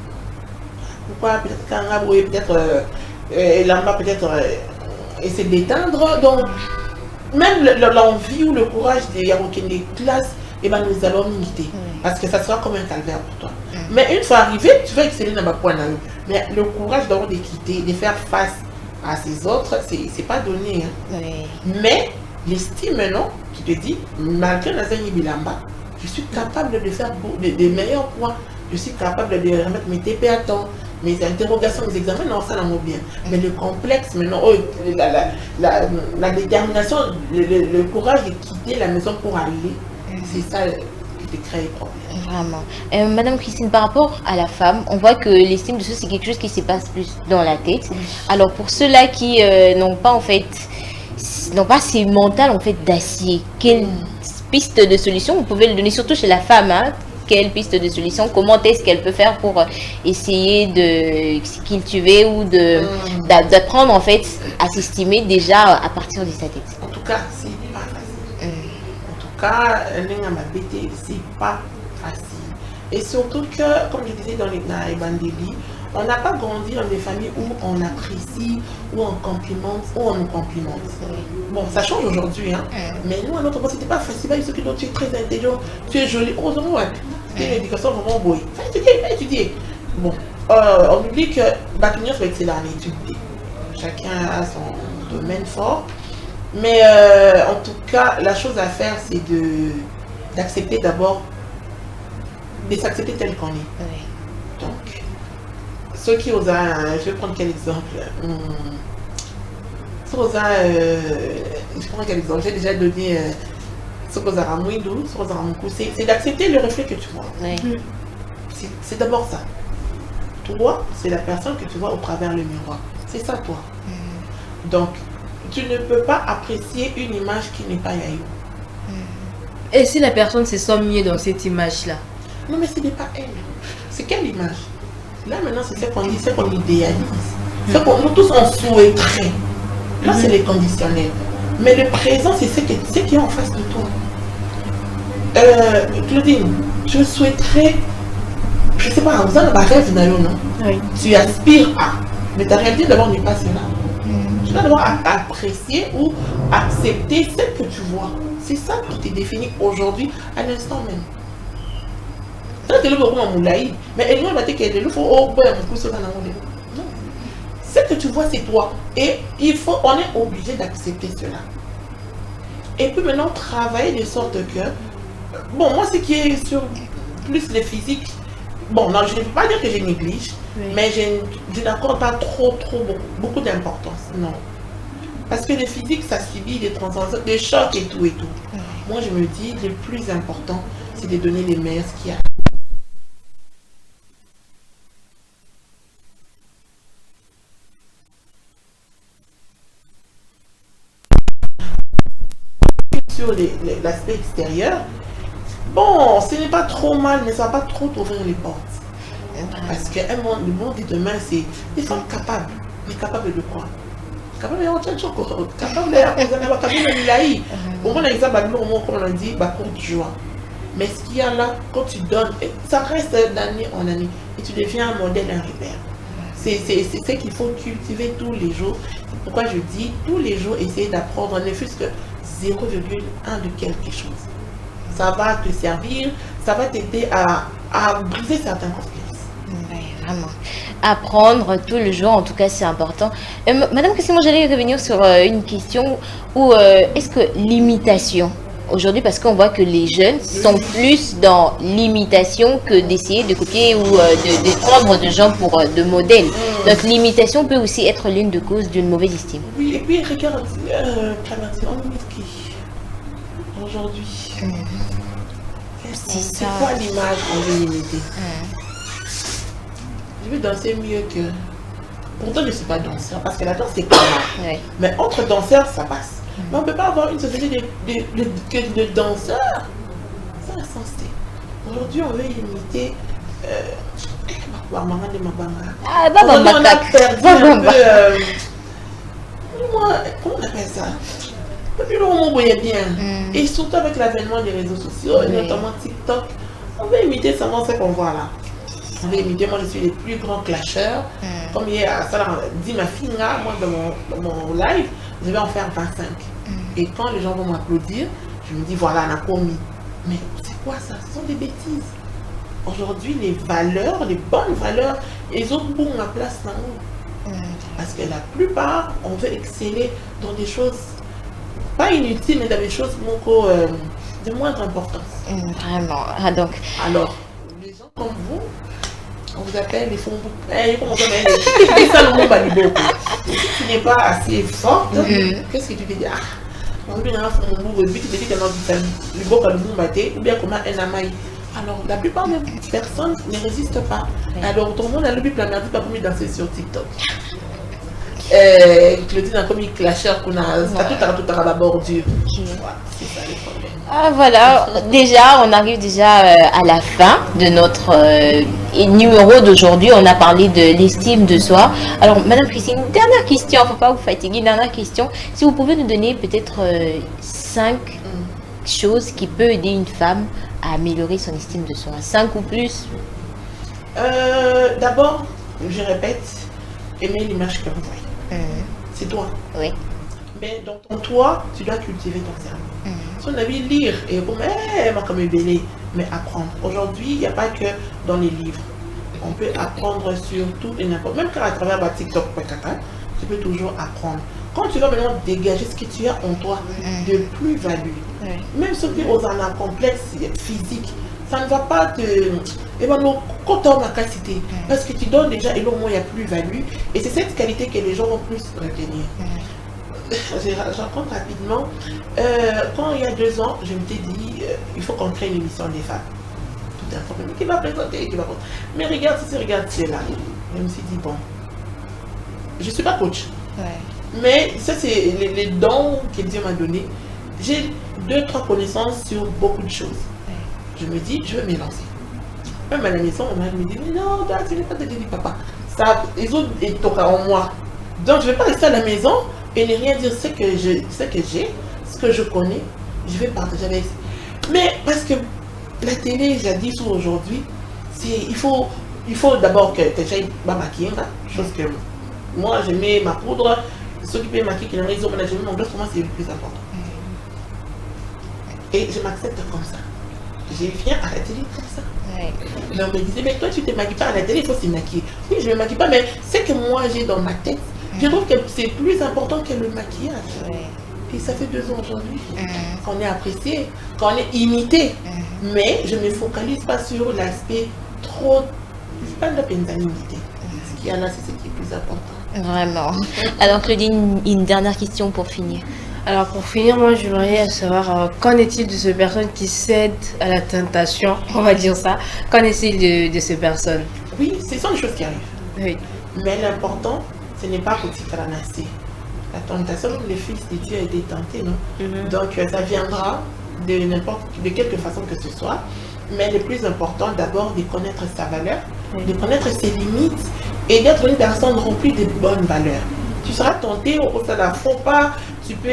Pourquoi? Peut-être qu'un peut-être là-bas, peut-être essaie d'éteindre. Donc, même l'envie ou le courage de Yarokin des classes, eh ben, nous allons limiter. Parce que ça sera comme un calvaire pour toi. Mais une fois arrivé, tu vas exceller dans ma pointe. Mais le courage d'avoir de quitter, de faire face à ces autres, c'est pas donné. Hein. Mais l'estime maintenant, tu te dis, malgré Nazani Bilamba, je suis capable de faire des meilleurs points. Je suis capable de remettre mes TP à temps, mes interrogations, mes examens, non, ça n'en bien. Mais le complexe, maintenant, la détermination, le courage de quitter la maison pour aller, c'est ça qui te crée les problèmes. Vraiment. Madame Christine, par rapport à la femme, on voit que l'estime de soi, c'est quelque chose qui se passe plus dans la tête. Alors, pour ceux-là qui n'ont pas, en fait, n'ont pas ces mentales, en fait, d'acier, quelle piste de solution vous pouvez le donner, surtout chez la femme, hein? Quelle piste de solution, comment est-ce qu'elle peut faire pour essayer de cultiver ou d'apprendre en fait à s'estimer déjà à partir de sa tête? En tout cas, c'est pas facile. En tout cas, c'est pas facile. Et surtout que, comme je disais dans les Bandeli, On n'a pas grandi dans des familles où on apprécie, où on complimente, où on nous complimente. Bon, ça change aujourd'hui, hein. Mais nous, à notre époque, c'était pas facile. Il se dit, tu es très intelligent, tu es joli. Heureusement, ouais. C'était une éducation vraiment beau. Fais étudier. Bon, on nous dit que Bacchignon va excellent en études. Chacun a son domaine fort. Mais en tout cas, la chose à faire, c'est d'accepter d'abord, de s'accepter tel qu'on est. Donc, ceux qui osent, je vais prendre quel exemple? Ceux qui osent, je prends quel exemple? J'ai déjà donné ceux qui osent Ramouindou, ceux qui osent Ramoukou. C'est d'accepter le reflet que tu vois. C'est d'abord ça. Toi, c'est la personne que tu vois au travers le miroir. C'est ça, toi. Donc, tu ne peux pas apprécier une image qui n'est pas Yayo. Et si la personne se sent mieux dans cette image-là? Non, mais ce n'est pas elle. C'est quelle image? Là, maintenant, c'est ce qu'on dit, c'est qu'on idéalise. C'est qu'on nous tous, on souhaiterait. Là, c'est les conditionnels. Mais le présent, c'est ce qui est en face de toi. Claudine, je souhaiterais, je ne sais pas, vous avez un rêve, non? Oui. Tu aspires à. Mais ta réalité d'abord n'est pas cela. Tu dois d'abord apprécier ou accepter ce que tu vois. C'est ça qui te définit aujourd'hui, à l'instant même. Mais ce que tu vois, c'est toi. Et on est obligé d'accepter cela. Et puis maintenant, travailler de sorte que, bon, moi, ce qui est sur plus le physique, bon, non, je ne peux pas dire que je néglige, mais je n'accorde pas beaucoup d'importance. Non. Parce que le physique, ça subit des transformations, des chocs et tout et tout. Moi, je me dis, le plus important, c'est de donner les meilleurs ce qu'il y a. Sur l'aspect extérieur, bon, ce n'est pas trop mal, mais ça ne va pas trop t'ouvrir les portes. Parce que le monde de demain, c'est des femmes capables. Mais capables de quoi? Capable de faire autre chose. Capable de faire au moins, l'exemple, comme on a dit, pour joie. Mais ce qu'il y a là, quand tu donnes, ça reste d'année en année. Et tu deviens un modèle, un repère. C'est ce qu'il faut cultiver tous les jours. C'est pourquoi je dis, tous les jours, essayer d'apprendre, ne fût-ce que 0,1 de quelque chose. Ça va te servir, ça va t'aider à briser certains conflits. Oui, vraiment. Apprendre tout le jour, en tout cas, c'est important. Madame Christine, moi j'allais revenir sur une question où est-ce que l'imitation, aujourd'hui, parce qu'on voit que les jeunes sont plus dans l'imitation que d'essayer de copier ou de prendre de gens pour de modèles. Donc l'imitation peut aussi être l'une des causes d'une mauvaise estime. Oui, et puis regarde, on imite qui aujourd'hui? C'est quoi l'image qu'on veut imiter? Je veux danser mieux que... Pourtant, je ne suis pas danseur, parce que la danse, c'est pas mal. Mais entre danseurs, ça passe. Mais on ne peut pas avoir une société de danseurs. Ça a sensé. Aujourd'hui, on veut imiter... on a perdu un peu... comment on appelle ça? Depuis le moment où il y a bien. Et surtout avec l'avènement des réseaux sociaux, et notamment TikTok, on veut imiter seulement ce qu'on voit là. On veut imiter, moi je suis les plus grands clasheurs. Comme hier, ça dit ma fille, moi dans mon live, je vais en faire 25. Et quand les gens vont m'applaudir, je me dis voilà, on a commis. Mais c'est quoi ça? Ce sont des bêtises. Aujourd'hui, les valeurs, les bonnes valeurs, ils ont beaucoup ma place là-haut. Parce que la plupart, on veut exceller dans des choses pas inutiles, mais dans des choses de moindre importance. Vraiment. Ah, donc... Alors, les gens comme vous, on vous appelle les fonds. Et ça, le monde si tu n'es pas assez forte, qu'est-ce que tu peux dire? On veut bien faire un mot, tu te dis que le beau comme vous battez, ou bien comment un amaï. Alors, la plupart des personnes ne résistent pas. Alors, tout le monde a le but de la merde, pas pour danser sur TikTok. Claudine a commis clasheur qu'on a tout à la bordure. C'est ça le problème. Ah voilà, déjà on arrive déjà à la fin de notre numéro d'aujourd'hui. On a parlé de l'estime de soi. Alors Madame Christine, dernière question, il ne faut pas vous fatiguer, dernière question. Si vous pouvez nous donner peut-être 5 choses qui peuvent aider une femme à améliorer son estime de soi, 5 ou plus. D'abord, je répète, aimer l'image que vous voyez. C'est toi. Oui. Mais dans ton toi, tu dois cultiver ton cerveau. Si on a vu lire et bon, mais apprendre. Aujourd'hui, il n'y a pas que dans les livres. On peut apprendre sur tout et n'importe. Même à travers TikTok, tu peux toujours apprendre. Quand tu vas maintenant dégager ce que tu as en toi de plus-value, même ceux qui ont un complexe physique, ça ne va pas te... Et maintenant, quand tu as ma qualité, parce que tu donnes déjà et au moins il y a plus-value, et c'est cette qualité que les gens vont plus retenir. Je raconte rapidement. Quand il y a 2 ans, je m'étais dit, il faut qu'on crée une émission des femmes. Tout un problème. Qui va présenter, qui va présenter. Mais regarde si regarde là. Je me suis dit, bon, je ne suis pas coach. Mais ça, c'est les dons que Dieu m'a donnés. J'ai 2-3 connaissances sur beaucoup de choses. Je me dis, je vais me lancer. Même à la maison, on me dit, mais non, tu n'es pas de dire papa. Ça, ils ont des toca en moi. Donc, je ne vais pas rester à la maison et ne rien dire ce que j'ai, ce que je connais. Je vais partager avec. Mais parce que la télé, jadis ou aujourd'hui, il faut d'abord que j'aille ma maquiller, chose que moi, je mets ma poudre, s'occuper de maquiller, qu'ils ont management, mon pour moi, c'est le plus important. Et je m'accepte comme ça. Je viens à la télé comme ça. Mais on me disait, mais toi, tu ne te maquilles pas à la télé, il faut se maquiller. Oui, je ne me maquille pas, mais ce que moi, j'ai dans ma tête, je trouve que c'est plus important que le maquillage. Et ça fait 2 ans aujourd'hui qu'on est apprécié, qu'on est imité. Mais je ne me focalise pas sur l'aspect trop... Je parle de pénalité. Ce qu'il y a là, c'est ce qui est plus important. Vraiment. Alors Claudine, une dernière question pour finir. Alors pour finir, moi j'aimerais savoir qu'en est-il de ces personnes qui cèdent à la tentation, on va dire ça. Qu'en est-il de ces personnes? Oui, ce sont des choses qui arrivent. Oui. Mais l'important, ce n'est pas petit ramasser. La tentation, le Fils de Dieu a été tenté, non? Donc ça viendra de quelque façon que ce soit. Mais le plus important, d'abord, de connaître sa valeur, de connaître ses limites et d'être une personne remplie de bonnes valeurs. Tu seras tenté, ça ne faut pas, tu peux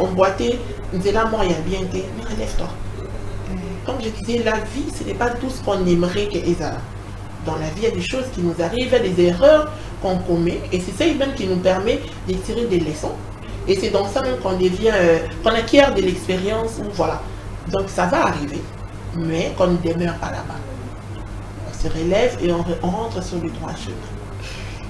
emboîter, c'est là, moi, il y a bien été, mais relève-toi. Comme je disais, la vie, ce n'est pas tout ce qu'on aimerait qu'elle ait. Dans la vie, il y a des choses qui nous arrivent, il y a des erreurs qu'on commet, et c'est ça même qui nous permet de tirer des leçons. Et c'est dans ça même qu'on devient, qu'on acquiert de l'expérience, voilà. Donc ça va arriver, mais qu'on ne demeure pas là-bas. On se relève et on rentre sur le droit chemin.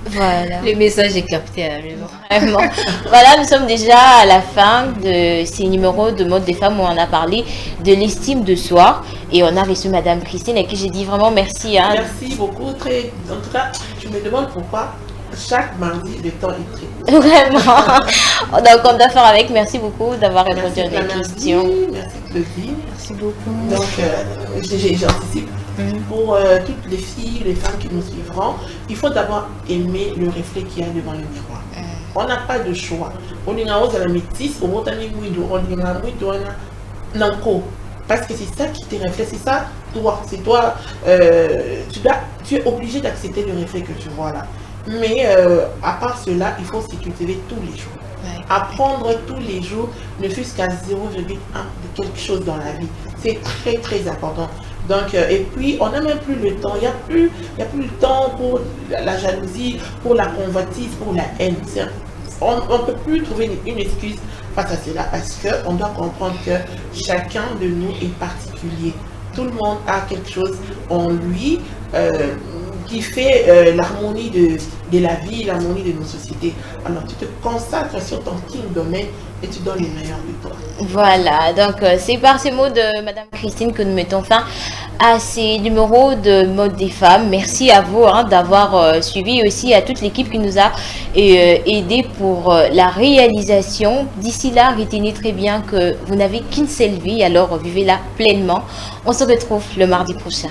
Voilà. Le message est capté à la maison. Vraiment. Voilà, nous sommes déjà à la fin de ces numéros de Mode des femmes où on a parlé de l'estime de soi. Et on a reçu Madame Christine à qui j'ai dit vraiment merci. Merci beaucoup. En tout cas, je me demande pourquoi chaque mardi, le temps est très... Vraiment. Donc on doit faire avec. Merci beaucoup d'avoir répondu à nos questions. Merci Claudine. Merci beaucoup. Donc, j'anticipe. Pour toutes les filles, les femmes qui nous suivront, il faut d'abord aimer le reflet qu'il y a devant le miroir. On n'a pas de choix. On est en la métisse, on parce que c'est ça qui te reflète, c'est ça, toi, c'est toi, tu es obligé d'accepter le reflet que tu vois là. Mais à part cela, il faut se cultiver tous les jours. Apprendre tous les jours, ne fût-ce qu'à 0,1 de quelque chose dans la vie. C'est très très important. Donc, et puis, on n'a même plus le temps. Il n'y a plus le temps pour la jalousie, pour la convoitise, pour la haine. On ne peut plus trouver une excuse face à cela parce qu'on doit comprendre que chacun de nous est particulier. Tout le monde a quelque chose en lui qui fait l'harmonie de la vie, l'harmonie de nos sociétés. Alors, tu te consacres sur ton petit domaine et tu donnes le meilleur de toi. Voilà, donc c'est par ces mots de Madame Christine que nous mettons fin à ces numéros de Mode des femmes. Merci à vous d'avoir suivi, aussi à toute l'équipe qui nous a aidé pour la réalisation. D'ici là, retenez très bien que vous n'avez qu'une seule vie, alors vivez-la pleinement. On se retrouve le mardi prochain.